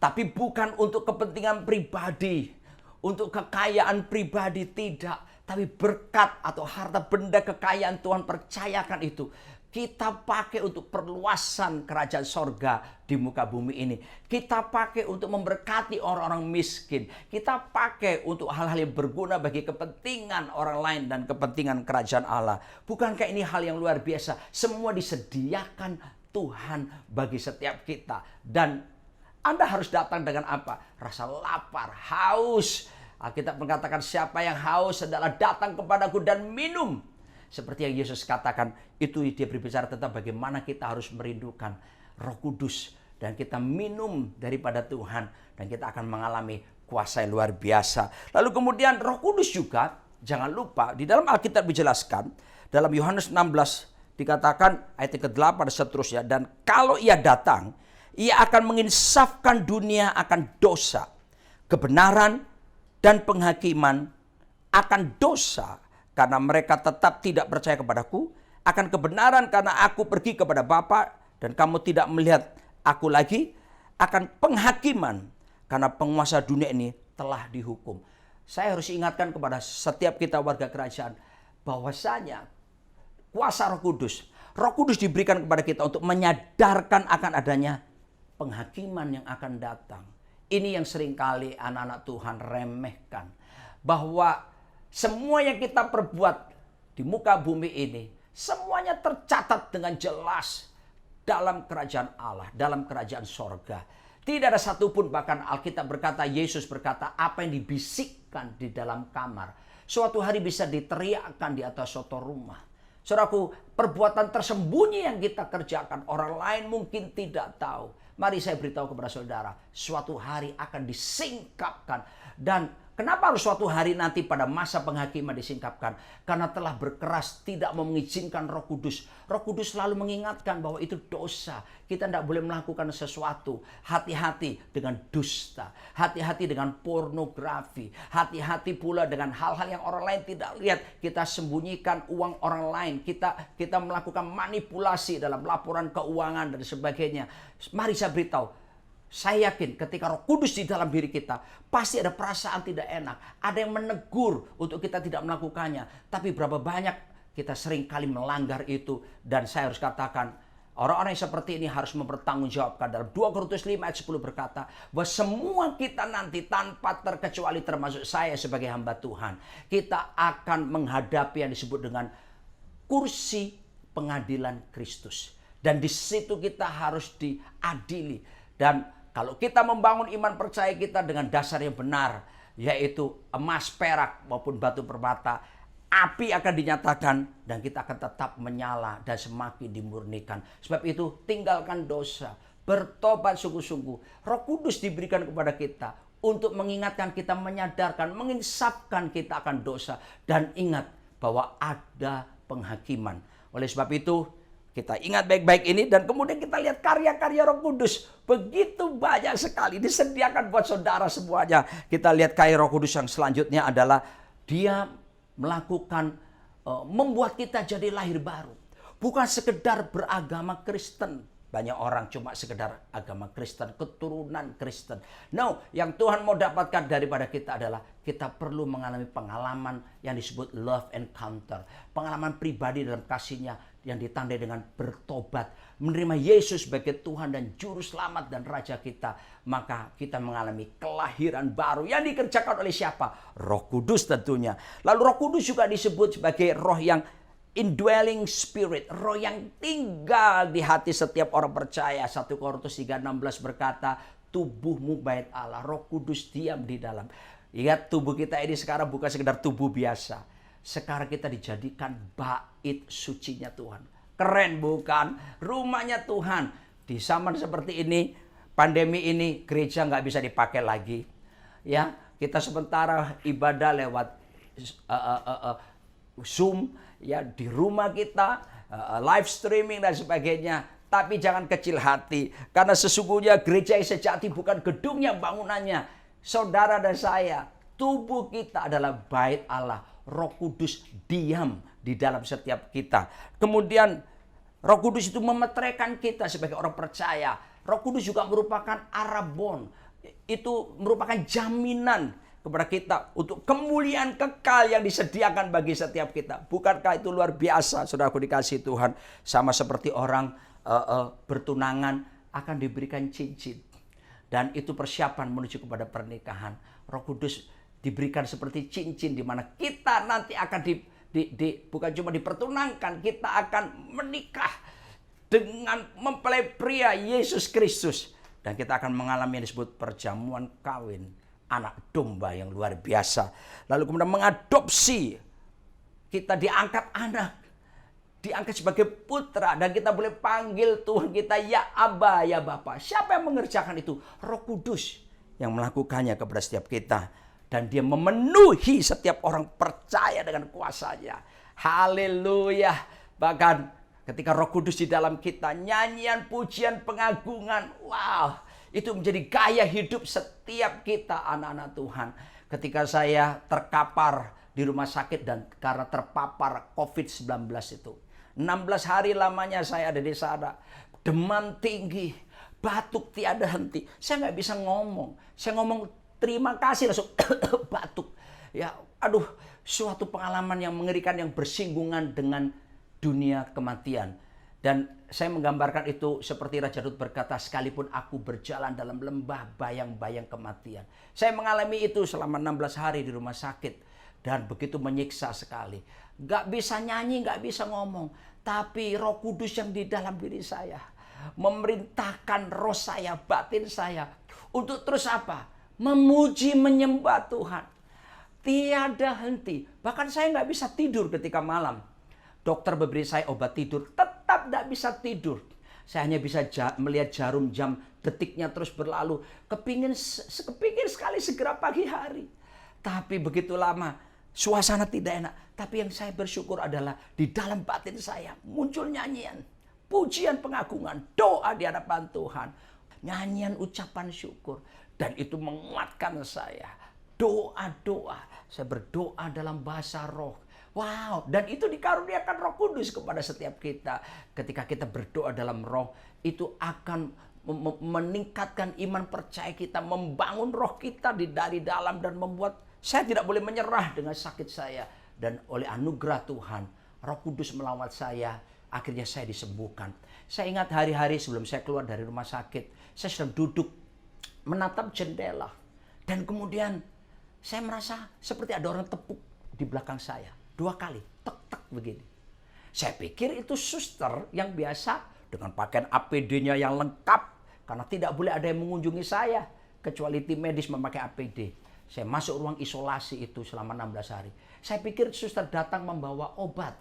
tapi bukan untuk kepentingan pribadi, untuk kekayaan pribadi tidak, tapi berkat atau harta benda kekayaan Tuhan percayakan itu. Kita pakai untuk perluasan kerajaan sorga di muka bumi ini. Kita pakai untuk memberkati orang-orang miskin. Kita pakai untuk hal-hal yang berguna bagi kepentingan orang lain dan kepentingan kerajaan Allah. Bukankah ini hal yang luar biasa? Semua disediakan Tuhan bagi setiap kita. Dan Anda harus datang dengan apa? Rasa lapar, haus. Alkitab mengatakan siapa yang haus adalah datang kepadaku dan minum. Seperti yang Yesus katakan, itu dia berbicara tentang bagaimana kita harus merindukan Roh Kudus. Dan kita minum daripada Tuhan. Dan kita akan mengalami kuasa yang luar biasa. Lalu kemudian Roh Kudus juga, jangan lupa, di dalam Alkitab dijelaskan, dalam Yohanes 16 dikatakan ayat ke-8 dan seterusnya. Dan kalau ia datang, ia akan menginsafkan dunia akan dosa, kebenaran, dan penghakiman akan dosa. Karena mereka tetap tidak percaya kepadaku, akan kebenaran karena aku pergi kepada Bapa dan kamu tidak melihat aku lagi, akan penghakiman karena penguasa dunia ini telah dihukum. Saya harus ingatkan kepada setiap kita warga kerajaan bahwasanya kuasa Roh Kudus diberikan kepada kita untuk menyadarkan akan adanya penghakiman yang akan datang. Ini yang seringkali anak-anak Tuhan remehkan, bahwa semua yang kita perbuat di muka bumi ini, semuanya tercatat dengan jelas dalam kerajaan Allah, dalam kerajaan sorga. Tidak ada satupun, bahkan Alkitab berkata, Yesus berkata, apa yang dibisikkan di dalam kamar, suatu hari bisa diteriakkan di atas suatu rumah. Saudaraku, perbuatan tersembunyi yang kita kerjakan, orang lain mungkin tidak tahu. Mari saya beritahu kepada saudara, suatu hari akan disingkapkan dan Kenapa harus suatu hari nanti pada masa penghakiman disingkapkan? Karena telah berkeras tidak mau mengizinkan Roh Kudus. Roh Kudus selalu mengingatkan bahwa itu dosa. Kita tidak boleh melakukan sesuatu. Hati-hati dengan dusta. Hati-hati dengan pornografi. Hati-hati pula dengan hal-hal yang orang lain tidak lihat. Kita sembunyikan uang orang lain. Kita melakukan manipulasi dalam laporan keuangan dan sebagainya. Mari saya beritahu. Saya yakin ketika Roh Kudus di dalam diri kita, pasti ada perasaan tidak enak. Ada yang menegur untuk kita tidak melakukannya. Tapi berapa banyak kita sering kali melanggar itu. Dan saya harus katakan, orang-orang yang seperti ini harus mempertanggungjawabkan. Dalam 2 Korintus 5 ayat 10 berkata, bahwa semua kita nanti tanpa terkecuali termasuk saya sebagai hamba Tuhan, kita akan menghadapi yang disebut dengan kursi pengadilan Kristus. Dan di situ kita harus diadili. Dan kalau kita membangun iman percaya kita dengan dasar yang benar, yaitu emas, perak maupun batu permata, api akan dinyatakan dan kita akan tetap menyala dan semakin dimurnikan. Sebab itu tinggalkan dosa, bertobat sungguh-sungguh. Roh Kudus diberikan kepada kita untuk mengingatkan kita, menyadarkan, menginsafkan kita akan dosa. Dan ingat bahwa ada penghakiman. Oleh sebab itu, kita ingat baik-baik ini dan kemudian kita lihat karya-karya Roh Kudus. Begitu banyak sekali disediakan buat saudara semuanya. Kita lihat karya Roh Kudus yang selanjutnya adalah dia melakukan, membuat kita jadi lahir baru. Bukan sekedar beragama Kristen. Banyak orang cuma sekedar agama Kristen, keturunan Kristen. No, yang Tuhan mau dapatkan daripada kita adalah kita perlu mengalami pengalaman yang disebut love encounter. Pengalaman pribadi dalam kasih-Nya yang ditandai dengan bertobat. Menerima Yesus sebagai Tuhan dan Juru Selamat dan Raja kita. Maka kita mengalami kelahiran baru yang dikerjakan oleh siapa? Roh Kudus tentunya. Lalu Roh Kudus juga disebut sebagai roh yang indwelling spirit, roh yang tinggal di hati setiap orang percaya. 1 Korintus 3:16 berkata, tubuhmu bait Allah, Roh Kudus diam di dalam. Ingat, tubuh kita ini sekarang bukan sekedar tubuh biasa. Sekarang kita dijadikan bait sucinya Tuhan. Keren bukan? Rumahnya Tuhan. Di zaman seperti ini, pandemi ini, gereja nggak bisa dipakai lagi. Ya, kita sementara ibadah lewat Zoom, ya di rumah kita, live streaming dan sebagainya. Tapi jangan kecil hati, karena sesungguhnya gereja yang sejati bukan gedungnya, bangunannya. Saudara dan saya, tubuh kita adalah bait Allah. Roh Kudus diam di dalam setiap kita. Kemudian Roh Kudus itu memeteraikan kita sebagai orang percaya. Roh Kudus juga merupakan arabon. Itu merupakan jaminan kepada kita untuk kemuliaan kekal yang disediakan bagi setiap kita. Bukankah itu luar biasa, saudaraku dikasihi Tuhan? Sama seperti orang bertunangan akan diberikan cincin. Dan itu persiapan menuju kepada pernikahan. Roh Kudus diberikan seperti cincin di mana kita nanti akan bukan cuma dipertunangkan, kita akan menikah dengan mempelai pria Yesus Kristus. Dan kita akan mengalami yang disebut perjamuan kawin anak domba yang luar biasa. Lalu kemudian mengadopsi. Kita diangkat anak. Diangkat sebagai putra. Dan kita boleh panggil Tuhan kita ya Aba, ya Bapa. Siapa yang mengerjakan itu? Roh Kudus yang melakukannya kepada setiap kita. Dan dia memenuhi setiap orang percaya dengan kuasanya. Haleluya. Bahkan ketika Roh Kudus di dalam kita, nyanyian, pujian, pengagungan. Wow. Itu menjadi gaya hidup setiap kita anak-anak Tuhan. Ketika saya terkapar di rumah sakit dan karena terpapar COVID-19 itu. 16 hari lamanya saya ada di sana. Demam tinggi, batuk tiada henti. Saya nggak bisa ngomong. Saya ngomong terima kasih langsung batuk. Ya, aduh, suatu pengalaman yang mengerikan yang bersinggungan dengan dunia kematian. Dan saya menggambarkan itu seperti Raja Daud berkata, sekalipun aku berjalan dalam lembah bayang-bayang kematian. Saya mengalami itu selama 16 hari di rumah sakit. Dan begitu menyiksa sekali. Gak bisa nyanyi, gak bisa ngomong. Tapi Roh Kudus yang di dalam diri saya memerintahkan roh saya, batin saya. Untuk terus apa? Memuji, menyembah Tuhan. Tiada henti. Bahkan saya gak bisa tidur ketika malam. Dokter memberi saya obat tidur, tetap tidak bisa tidur. Saya hanya bisa melihat jarum jam, detiknya terus berlalu. Kepingin sekali segera pagi hari. Tapi begitu lama, suasana tidak enak. Tapi yang saya bersyukur adalah di dalam batin saya muncul nyanyian, pujian pengagungan, doa di hadapan Tuhan. Nyanyian ucapan syukur. Dan itu menguatkan saya. Doa-doa. Saya berdoa dalam bahasa roh. Wow, dan itu dikaruniakan Roh Kudus kepada setiap kita. Ketika kita berdoa dalam roh, itu akan meningkatkan iman percaya kita, membangun roh kita dari dalam dan membuat saya tidak boleh menyerah dengan sakit saya. Dan oleh anugerah Tuhan, Roh Kudus melawat saya, akhirnya saya disembuhkan. Saya ingat hari-hari sebelum saya keluar dari rumah sakit, saya sedang duduk menatap jendela. Dan kemudian saya merasa seperti ada orang tepuk di belakang saya. 2 kali, tek-tek begini. Saya pikir itu suster yang biasa dengan pakaian APD-nya yang lengkap. Karena tidak boleh ada yang mengunjungi saya. Kecuali tim medis memakai APD. Saya masuk ruang isolasi itu selama 16 hari. Saya pikir suster datang membawa obat.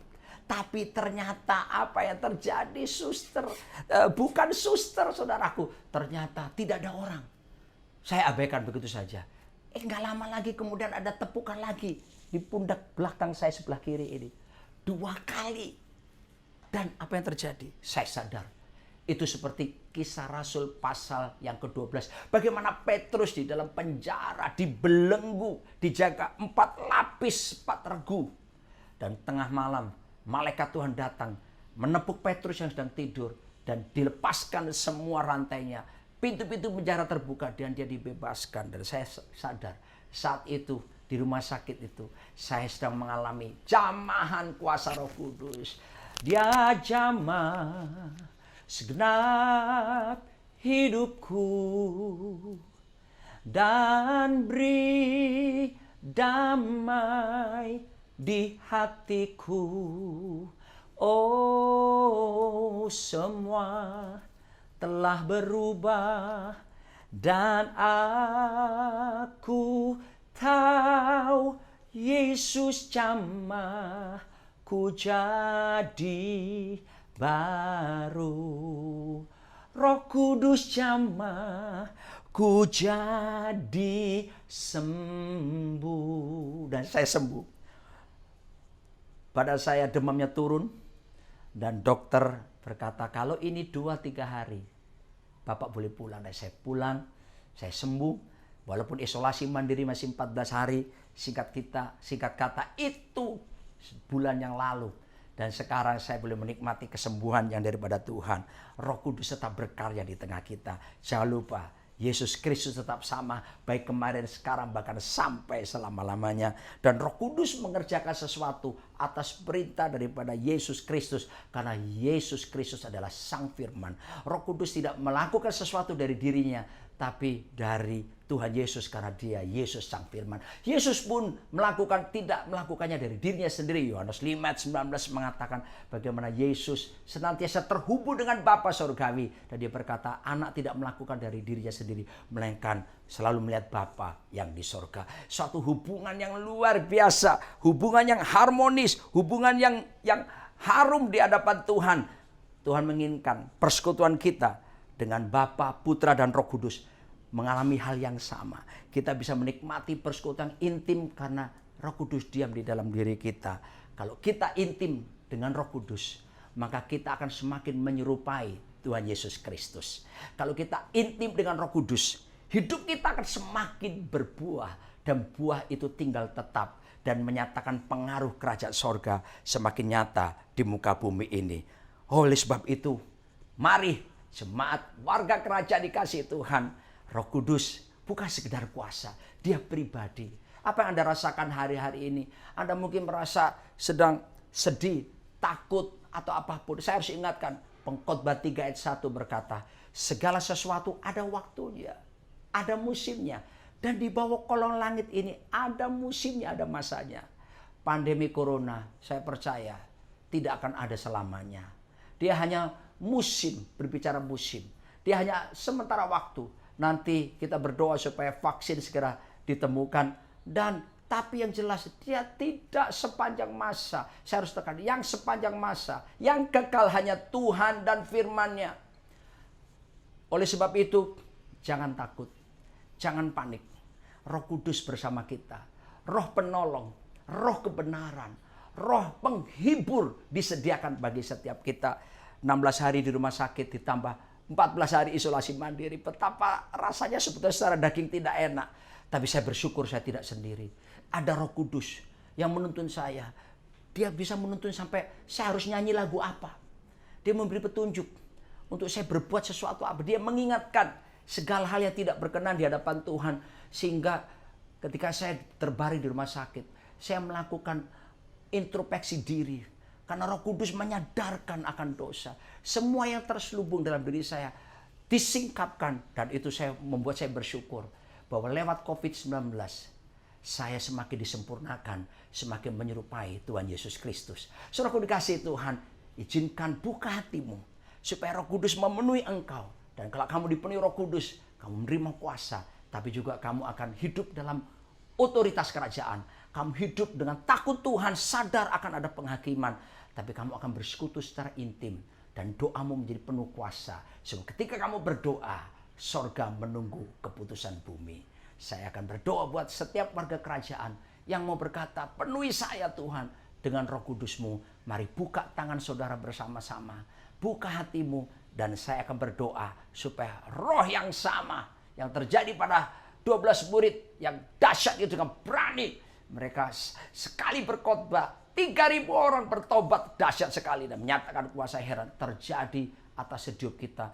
Tapi ternyata apa yang terjadi suster, bukan suster saudaraku. Ternyata tidak ada orang. Saya abaikan begitu saja. Nggak lama lagi kemudian ada tepukan lagi di pundak belakang saya sebelah kiri ini. 2 kali. Dan apa yang terjadi? Saya sadar. Itu seperti Kisah Rasul pasal yang ke-12. Bagaimana Petrus di dalam penjara, dibelenggu, dijaga 4 lapis, 4 regu. Dan tengah malam, malaikat Tuhan datang, menepuk Petrus yang sedang tidur, dan dilepaskan semua rantainya. Pintu-pintu penjara terbuka dan dia dibebaskan. Dan saya sadar, saat itu di rumah sakit itu, saya sedang mengalami jamahan kuasa Roh Kudus. Dia jamah segenap hidupku dan beri damai di hatiku. Oh, semua telah berubah dan aku tahu Yesus jamahku jadi baru. Roh Kudus jamahku jadi sembuh. Dan saya sembuh. Pada saya demamnya turun. Dan dokter berkata, kalau ini 2-3 hari, Bapak boleh pulang. Dan saya pulang, saya sembuh. Walaupun isolasi mandiri masih 14 hari, singkat kata itu bulan yang lalu. Dan sekarang saya boleh menikmati kesembuhan yang daripada Tuhan. Roh Kudus tetap berkarya di tengah kita. Jangan lupa, Yesus Kristus tetap sama, baik kemarin, sekarang, bahkan sampai selama-lamanya. Dan Roh Kudus mengerjakan sesuatu atas perintah daripada Yesus Kristus. Karena Yesus Kristus adalah Sang Firman. Roh Kudus tidak melakukan sesuatu dari dirinya, tapi dari Tuhan Yesus, karena dia Yesus Sang Firman. Yesus pun tidak melakukannya dari dirinya sendiri. Yohanes 5:19 mengatakan bagaimana Yesus senantiasa terhubung dengan Bapa Surgawi. Dan dia berkata, anak tidak melakukan dari dirinya sendiri, melainkan selalu melihat Bapa yang di surga. Suatu hubungan yang luar biasa, hubungan yang harmonis, hubungan yang harum di hadapan Tuhan. Tuhan menginginkan persekutuan kita dengan Bapa, Putra, dan Roh Kudus mengalami hal yang sama. Kita bisa menikmati persekutuan intim karena Roh Kudus diam di dalam diri kita. Kalau kita intim dengan Roh Kudus, maka kita akan semakin menyerupai Tuhan Yesus Kristus. Kalau kita intim dengan Roh Kudus, hidup kita akan semakin berbuah. Dan buah itu tinggal tetap dan menyatakan pengaruh kerajaan sorga semakin nyata di muka bumi ini. Oleh sebab itu, mari jemaat warga kerajaan dikasihi Tuhan, Roh Kudus bukan sekedar kuasa, dia pribadi. Apa yang Anda rasakan hari-hari ini? Anda mungkin merasa sedang sedih, takut, atau apapun. Saya harus ingatkan, Pengkhotbah 3 ayat 1 berkata, segala sesuatu ada waktunya, ada musimnya. Dan di bawah kolong langit ini ada musimnya, ada masanya. Pandemi Corona, saya percaya, tidak akan ada selamanya. Dia hanya musim, berbicara musim. Dia hanya sementara waktu. Nanti kita berdoa supaya vaksin segera ditemukan. Tapi yang jelas dia tidak sepanjang masa. Saya harus tekan, yang sepanjang masa. Yang kekal hanya Tuhan dan firman-Nya. Oleh sebab itu, jangan takut. Jangan panik. Roh Kudus bersama kita. roh penolong, roh kebenaran, roh penghibur disediakan bagi setiap kita. 16 hari di rumah sakit ditambah 14 hari isolasi mandiri. Betapa rasanya sebetulnya secara daging tidak enak. Tapi saya bersyukur saya tidak sendiri. Ada Roh Kudus yang menuntun saya. Dia bisa menuntun sampai saya harus nyanyi lagu apa. Dia memberi petunjuk untuk saya berbuat sesuatu apa. Dia mengingatkan segala hal yang tidak berkenan di hadapan Tuhan. Sehingga ketika saya terbaring di rumah sakit, saya melakukan introspeksi diri. Karena Roh Kudus menyadarkan akan dosa. Semua yang terselubung dalam diri saya disingkapkan. Dan itu membuat saya bersyukur bahwa lewat COVID-19 saya semakin disempurnakan, semakin menyerupai Tuhan Yesus Kristus. Saudaraku dikasihi Tuhan, izinkan buka hatimu supaya Roh Kudus memenuhi engkau. Dan kalau kamu dipenuhi Roh Kudus, kamu menerima kuasa, tapi juga kamu akan hidup dalam otoritas kerajaan. Kamu hidup dengan takut Tuhan, sadar akan ada penghakiman, tapi kamu akan bersekutu secara intim dan doamu menjadi penuh kuasa. Sebab ketika kamu berdoa, sorga menunggu keputusan bumi. Saya akan berdoa buat setiap warga kerajaan yang mau berkata, penuhi saya Tuhan dengan Roh Kudus-Mu. Mari buka tangan saudara bersama-sama. Buka hatimu dan saya akan berdoa supaya roh yang sama yang terjadi pada 12 murid yang dahsyat itu dengan berani. Mereka sekali berkhotbah, 3.000 orang bertobat, dahsyat sekali, dan menyatakan kuasa heran terjadi atas hidup kita.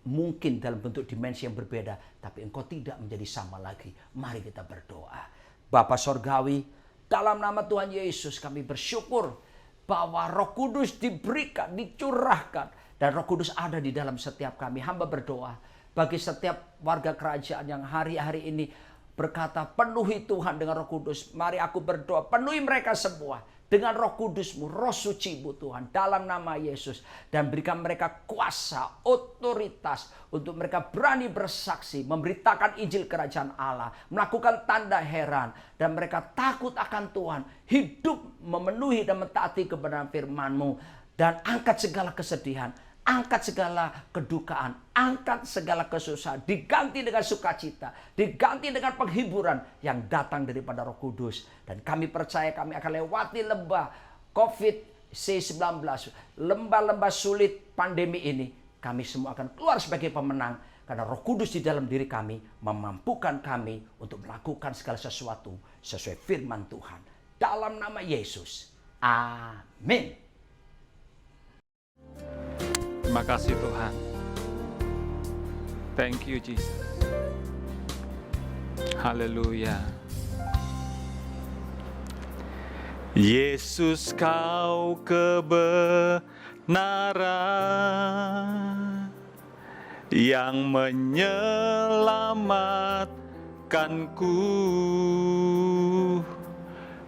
Mungkin dalam bentuk dimensi yang berbeda, tapi engkau tidak menjadi sama lagi. Mari kita berdoa. Bapa Sorgawi, dalam nama Tuhan Yesus kami bersyukur bahwa Roh Kudus diberikan, dicurahkan, dan Roh Kudus ada di dalam setiap kami. Hamba berdoa bagi setiap warga kerajaan yang hari-hari ini berkata, penuhi Tuhan dengan Roh Kudus. Mari aku berdoa, penuhi mereka semua dengan Roh Kudus-Mu, Roh Suci-Mu Tuhan, dalam nama Yesus. Dan berikan mereka kuasa, otoritas, untuk mereka berani bersaksi, memberitakan Injil Kerajaan Allah, melakukan tanda heran, dan mereka takut akan Tuhan, hidup memenuhi dan mentaati kebenaran firman-Mu. Dan angkat segala kesedihan, angkat segala kedukaan, angkat segala kesusahan, diganti dengan sukacita, diganti dengan penghiburan yang datang daripada Roh Kudus. Dan kami percaya kami akan lewati lembah COVID-19, lembah-lembah sulit pandemi ini. Kami semua akan keluar sebagai pemenang, karena Roh Kudus di dalam diri kami memampukan kami untuk melakukan segala sesuatu sesuai firman Tuhan. Dalam nama Yesus. Amin. Terima kasih Tuhan. Thank you Jesus. Haleluya. Yesus kau kebenaran yang menyelamatkanku.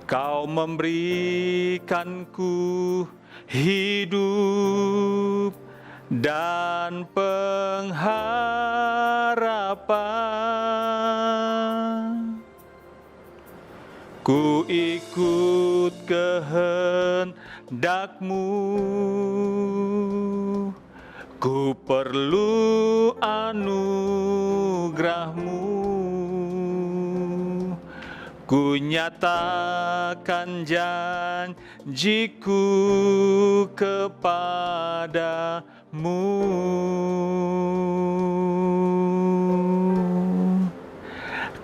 Kau memberikanku hidup dan pengharapan. Ku ikut kehendak-Mu, ku perlu anugerah-Mu. Ku nyatakan janjiku kepada-Mu.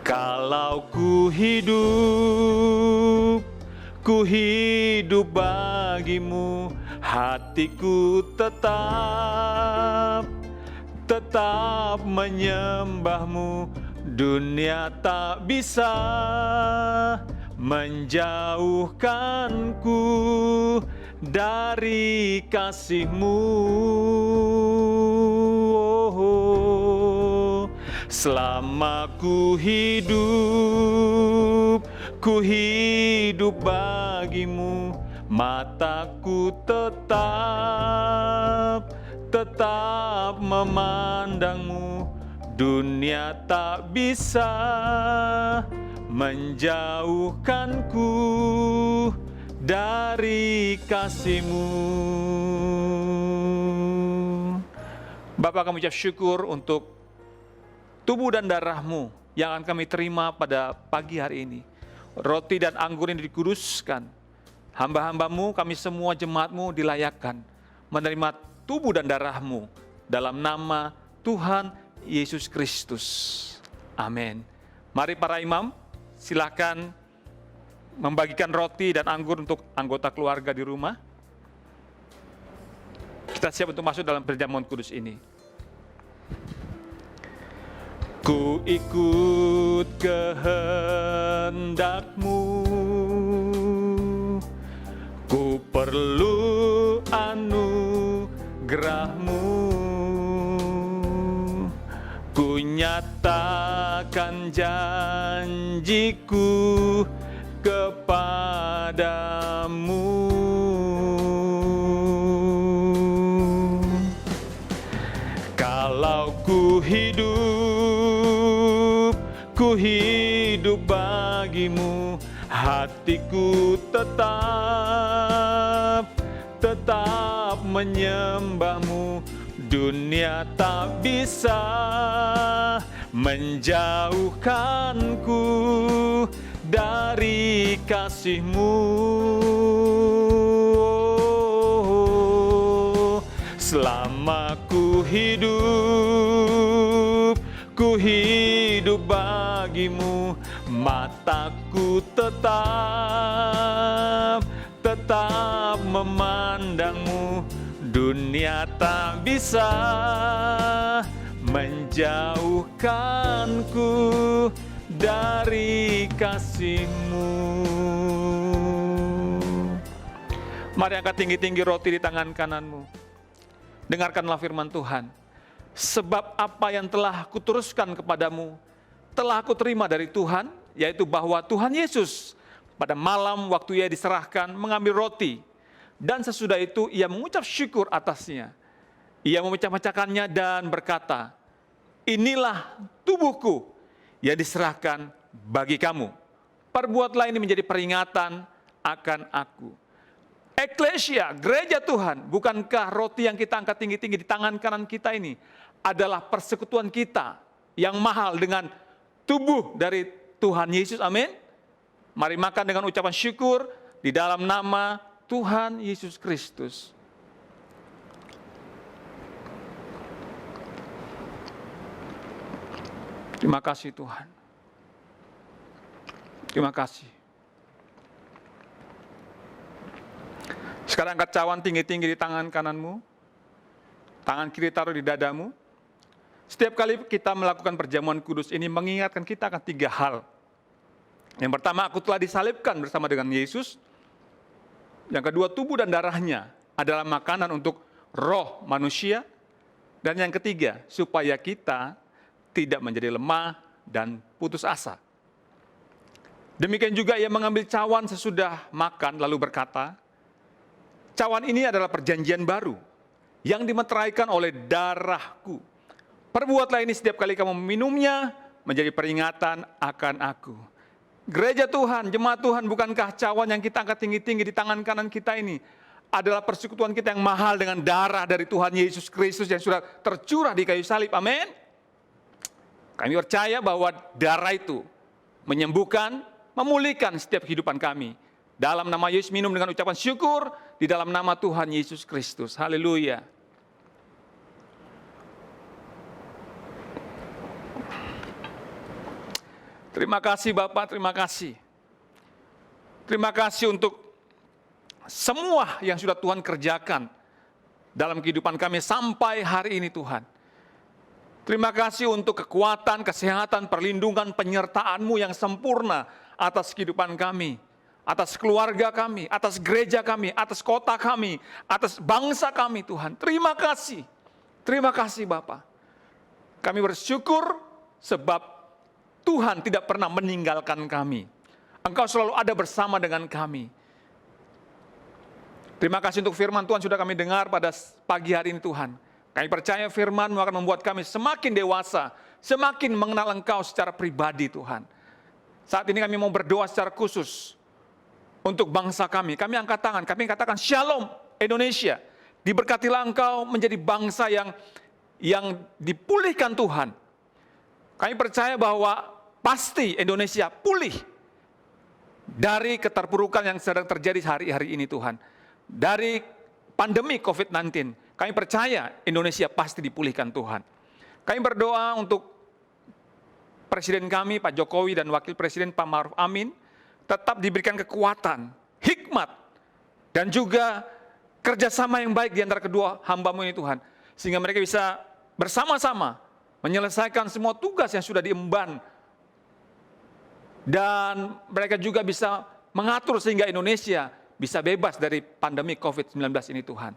Kalau ku hidup bagi-Mu, hatiku tetap menyembah-Mu. Dunia tak bisa menjauhkanku dari kasih-Mu. Selama ku hidup bagi-Mu, mataku tetap memandang-Mu. Dunia tak bisa menjauhkanku dari kasih-Mu. Bapa, kami ucap syukur untuk tubuh dan darah-Mu yang akan kami terima pada pagi hari ini. roti dan anggur ini dikuduskan. Hamba-hambamu, kami semua jemaatmu dilayakkan menerima tubuh dan darahmu dalam nama Tuhan Yesus Kristus. Amin. Mari para imam, silakan membagikan roti dan anggur untuk anggota keluarga di rumah. Kita siap untuk masuk dalam perjamuan kudus ini. Ku ikut kehendak-Mu, ku perlu anugerah-Mu, ku nyatakan janjiku kepadamu. Kalau ku hidup bagimu, hatiku tetap menyembahmu. Dunia tak bisa menjauhkanku dari kasih-Mu. Selama ku hidup bagimu, mataku tetap memandangmu. Dunia tak bisa menjauhkanku dari kasih-Mu. Mari angkat tinggi-tinggi roti di tangan kananmu. Dengarkanlah firman Tuhan. Sebab apa yang telah kuteruskan kepadamu, telah aku terima dari Tuhan, yaitu bahwa Tuhan Yesus pada malam waktu ia diserahkan mengambil roti, dan sesudah itu ia mengucap syukur atasnya. Ia memecah-mecahkannya dan berkata, inilah tubuhku yang diserahkan bagi kamu. Perbuatlah ini menjadi peringatan akan aku. Eklesia, gereja Tuhan, bukankah roti yang kita angkat tinggi-tinggi di tangan kanan kita ini adalah persekutuan kita yang mahal dengan tubuh dari Tuhan Yesus, amin. Mari makan dengan ucapan syukur di dalam nama Tuhan Yesus Kristus. Terima kasih Tuhan. Terima kasih. Sekarang angkat cawan tinggi-tinggi di tangan kananmu. Tangan kiri taruh di dadamu. Setiap kali kita melakukan perjamuan kudus ini mengingatkan kita akan 3 hal. Yang pertama, aku telah disalibkan bersama dengan Yesus. Yang kedua, tubuh dan darahnya adalah makanan untuk roh manusia. Dan yang ketiga, supaya kita tidak menjadi lemah dan putus asa. Demikian juga ia mengambil cawan sesudah makan lalu berkata, cawan ini adalah perjanjian baru yang dimeteraikan oleh darahku. Perbuatlah ini setiap kali kamu meminumnya menjadi peringatan akan aku. Gereja Tuhan, jemaat Tuhan, bukankah cawan yang kita angkat tinggi-tinggi di tangan kanan kita ini adalah persekutuan kita yang mahal dengan darah dari Tuhan Yesus Kristus yang sudah tercurah di kayu salib, amin. Kami percaya bahwa darah itu menyembuhkan, memulihkan setiap kehidupan kami. Dalam nama Yesus minum dengan ucapan syukur, di dalam nama Tuhan Yesus Kristus, haleluya. Terima kasih Bapak, terima kasih. Terima kasih untuk semua yang sudah Tuhan kerjakan dalam kehidupan kami sampai hari ini Tuhan. Terima kasih untuk kekuatan, kesehatan, perlindungan, penyertaan-Mu yang sempurna atas kehidupan kami, atas keluarga kami, atas gereja kami, atas kota kami, atas bangsa kami Tuhan. Terima kasih Bapak. Kami bersyukur sebab Tuhan tidak pernah meninggalkan kami. Engkau selalu ada bersama dengan kami. Terima kasih untuk firman Tuhan sudah kami dengar pada pagi hari ini Tuhan. Kami percaya firman-Mu akan membuat kami semakin dewasa, semakin mengenal Engkau secara pribadi Tuhan. Saat ini kami mau berdoa secara khusus untuk bangsa kami. Kami angkat tangan, kami katakan Shalom Indonesia. Diberkatilah Engkau menjadi bangsa yang dipulihkan Tuhan. Kami percaya bahwa pasti Indonesia pulih dari keterpurukan yang sedang terjadi hari-hari ini Tuhan. Dari pandemi COVID-19, kami percaya Indonesia pasti dipulihkan Tuhan. Kami berdoa untuk Presiden kami, Pak Jokowi, dan Wakil Presiden Pak Ma'ruf Amin, tetap diberikan kekuatan, hikmat, dan juga kerjasama yang baik di antara kedua hamba-Mu ini Tuhan. Sehingga mereka bisa bersama-sama menyelesaikan semua tugas yang sudah diemban. Dan mereka juga bisa mengatur sehingga Indonesia bisa bebas dari pandemi COVID-19 ini Tuhan.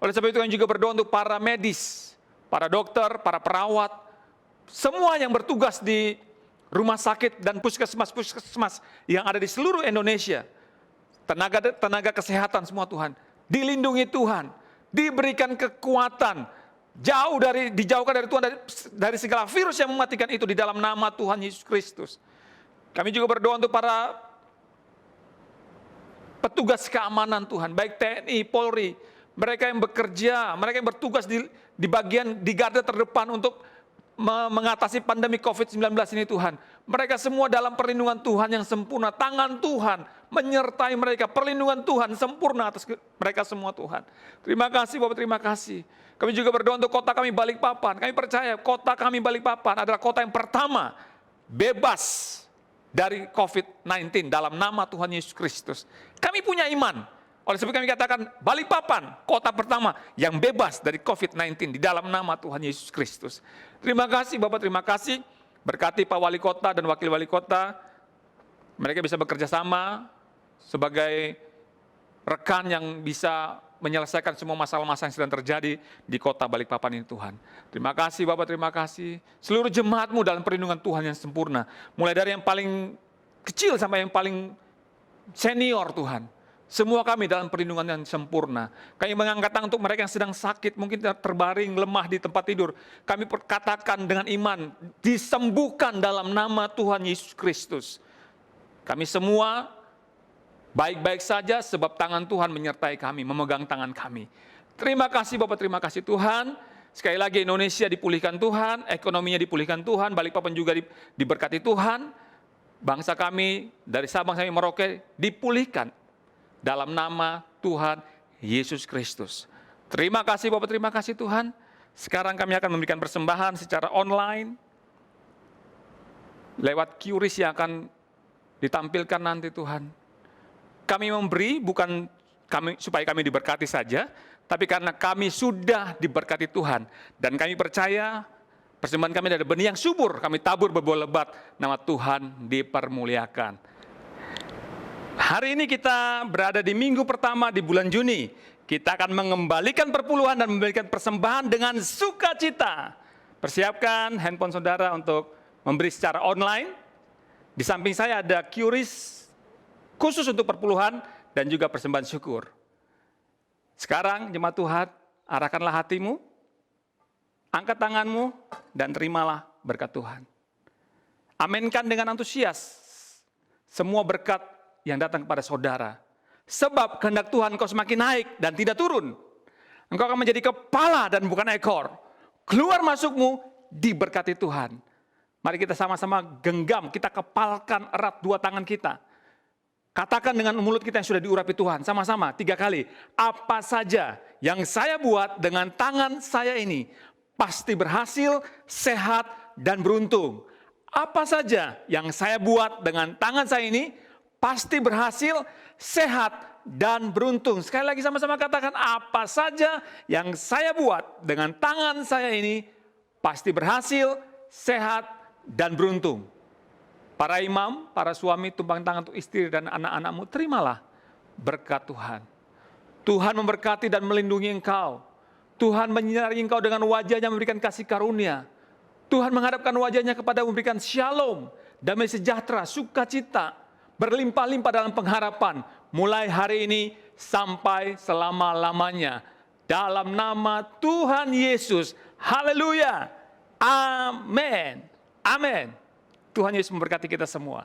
Oleh sebab itu kami juga berdoa untuk para medis, para dokter, para perawat, semua yang bertugas di rumah sakit dan puskesmas-puskesmas yang ada di seluruh Indonesia. Tenaga kesehatan semua Tuhan. Dilindungi Tuhan. Diberikan kekuatan. Dijauhkan dari Tuhan, dari segala virus yang mematikan itu di dalam nama Tuhan Yesus Kristus. Kami juga berdoa untuk para petugas keamanan Tuhan. Baik TNI, Polri. Mereka yang bekerja, mereka yang bertugas di garda terdepan untuk mengatasi pandemi COVID-19 ini Tuhan. Mereka semua dalam perlindungan Tuhan yang sempurna. Tangan Tuhan menyertai mereka. Perlindungan Tuhan sempurna atas mereka semua Tuhan. Terima kasih Bapak, terima kasih. Kami juga berdoa untuk kota kami Balikpapan. Kami percaya kota kami Balikpapan adalah kota yang pertama bebas dari COVID-19 dalam nama Tuhan Yesus Kristus. Kami punya iman. Oleh sebab kami katakan Balikpapan, kota pertama yang bebas dari COVID-19 di dalam nama Tuhan Yesus Kristus. Terima kasih Bapak, terima kasih. Berkati Pak Wali Kota dan Wakil Wali Kota. Mereka bisa bekerja sama sebagai rekan yang bisa menyelesaikan semua masalah-masalah yang sedang terjadi di kota Balikpapan ini Tuhan. Terima kasih Bapak, terima kasih. Seluruh jemaat-Mu dalam perlindungan Tuhan yang sempurna. Mulai dari yang paling kecil sampai yang paling senior Tuhan. Semua kami dalam perlindungan yang sempurna. Kami mengangkat tangan untuk mereka yang sedang sakit, mungkin terbaring, lemah di tempat tidur. Kami katakan dengan iman, disembuhkan dalam nama Tuhan Yesus Kristus. Kami semua baik-baik saja sebab tangan Tuhan menyertai kami, memegang tangan kami. Terima kasih Bapak, terima kasih Tuhan. Sekali lagi Indonesia dipulihkan Tuhan, ekonominya dipulihkan Tuhan, Balikpapan juga diberkati Tuhan. Bangsa kami dari Sabang sampai Merauke dipulihkan dalam nama Tuhan Yesus Kristus. Terima kasih Bapak, terima kasih Tuhan. Sekarang kami akan memberikan persembahan secara online lewat QRIS yang akan ditampilkan nanti Tuhan. Kami memberi bukan supaya kami diberkati saja, tapi karena kami sudah diberkati Tuhan. Dan kami percaya persembahan kami adalah benih yang subur, kami tabur berbuah lebat, nama Tuhan dipermuliakan. Hari ini kita berada di minggu pertama di bulan Juni. Kita akan mengembalikan perpuluhan dan memberikan persembahan dengan sukacita. Persiapkan handphone saudara untuk memberi secara online. Di samping saya ada QRIS khusus untuk perpuluhan dan juga persembahan syukur. Sekarang jemaat Tuhan, arahkanlah hatimu, angkat tanganmu, dan terimalah berkat Tuhan. Aminkan dengan antusias semua berkat yang datang kepada saudara. Sebab kehendak Tuhan engkau semakin naik dan tidak turun. Engkau akan menjadi kepala dan bukan ekor. Keluar masukmu diberkati Tuhan. Mari kita sama-sama genggam, kita kepalkan erat dua tangan kita. Katakan dengan mulut kita yang sudah diurapi Tuhan, sama-sama 3 kali. Apa saja yang saya buat dengan tangan saya ini, pasti berhasil, sehat, dan beruntung. Apa saja yang saya buat dengan tangan saya ini, pasti berhasil, sehat, dan beruntung. Sekali lagi sama-sama katakan, apa saja yang saya buat dengan tangan saya ini, pasti berhasil, sehat, dan beruntung. Para imam, para suami, tumpang tangan untuk istri dan anak-anakmu, terimalah berkat Tuhan. Tuhan memberkati dan melindungi engkau. Tuhan menyinari engkau dengan wajahnya memberikan kasih karunia. Tuhan menghadapkan wajahnya kepada memberikan shalom, damai sejahtera, sukacita, berlimpah-limpah dalam pengharapan, mulai hari ini sampai selama-lamanya. Dalam nama Tuhan Yesus, haleluya, amin, amin. Tuhan Yesus memberkati kita semua.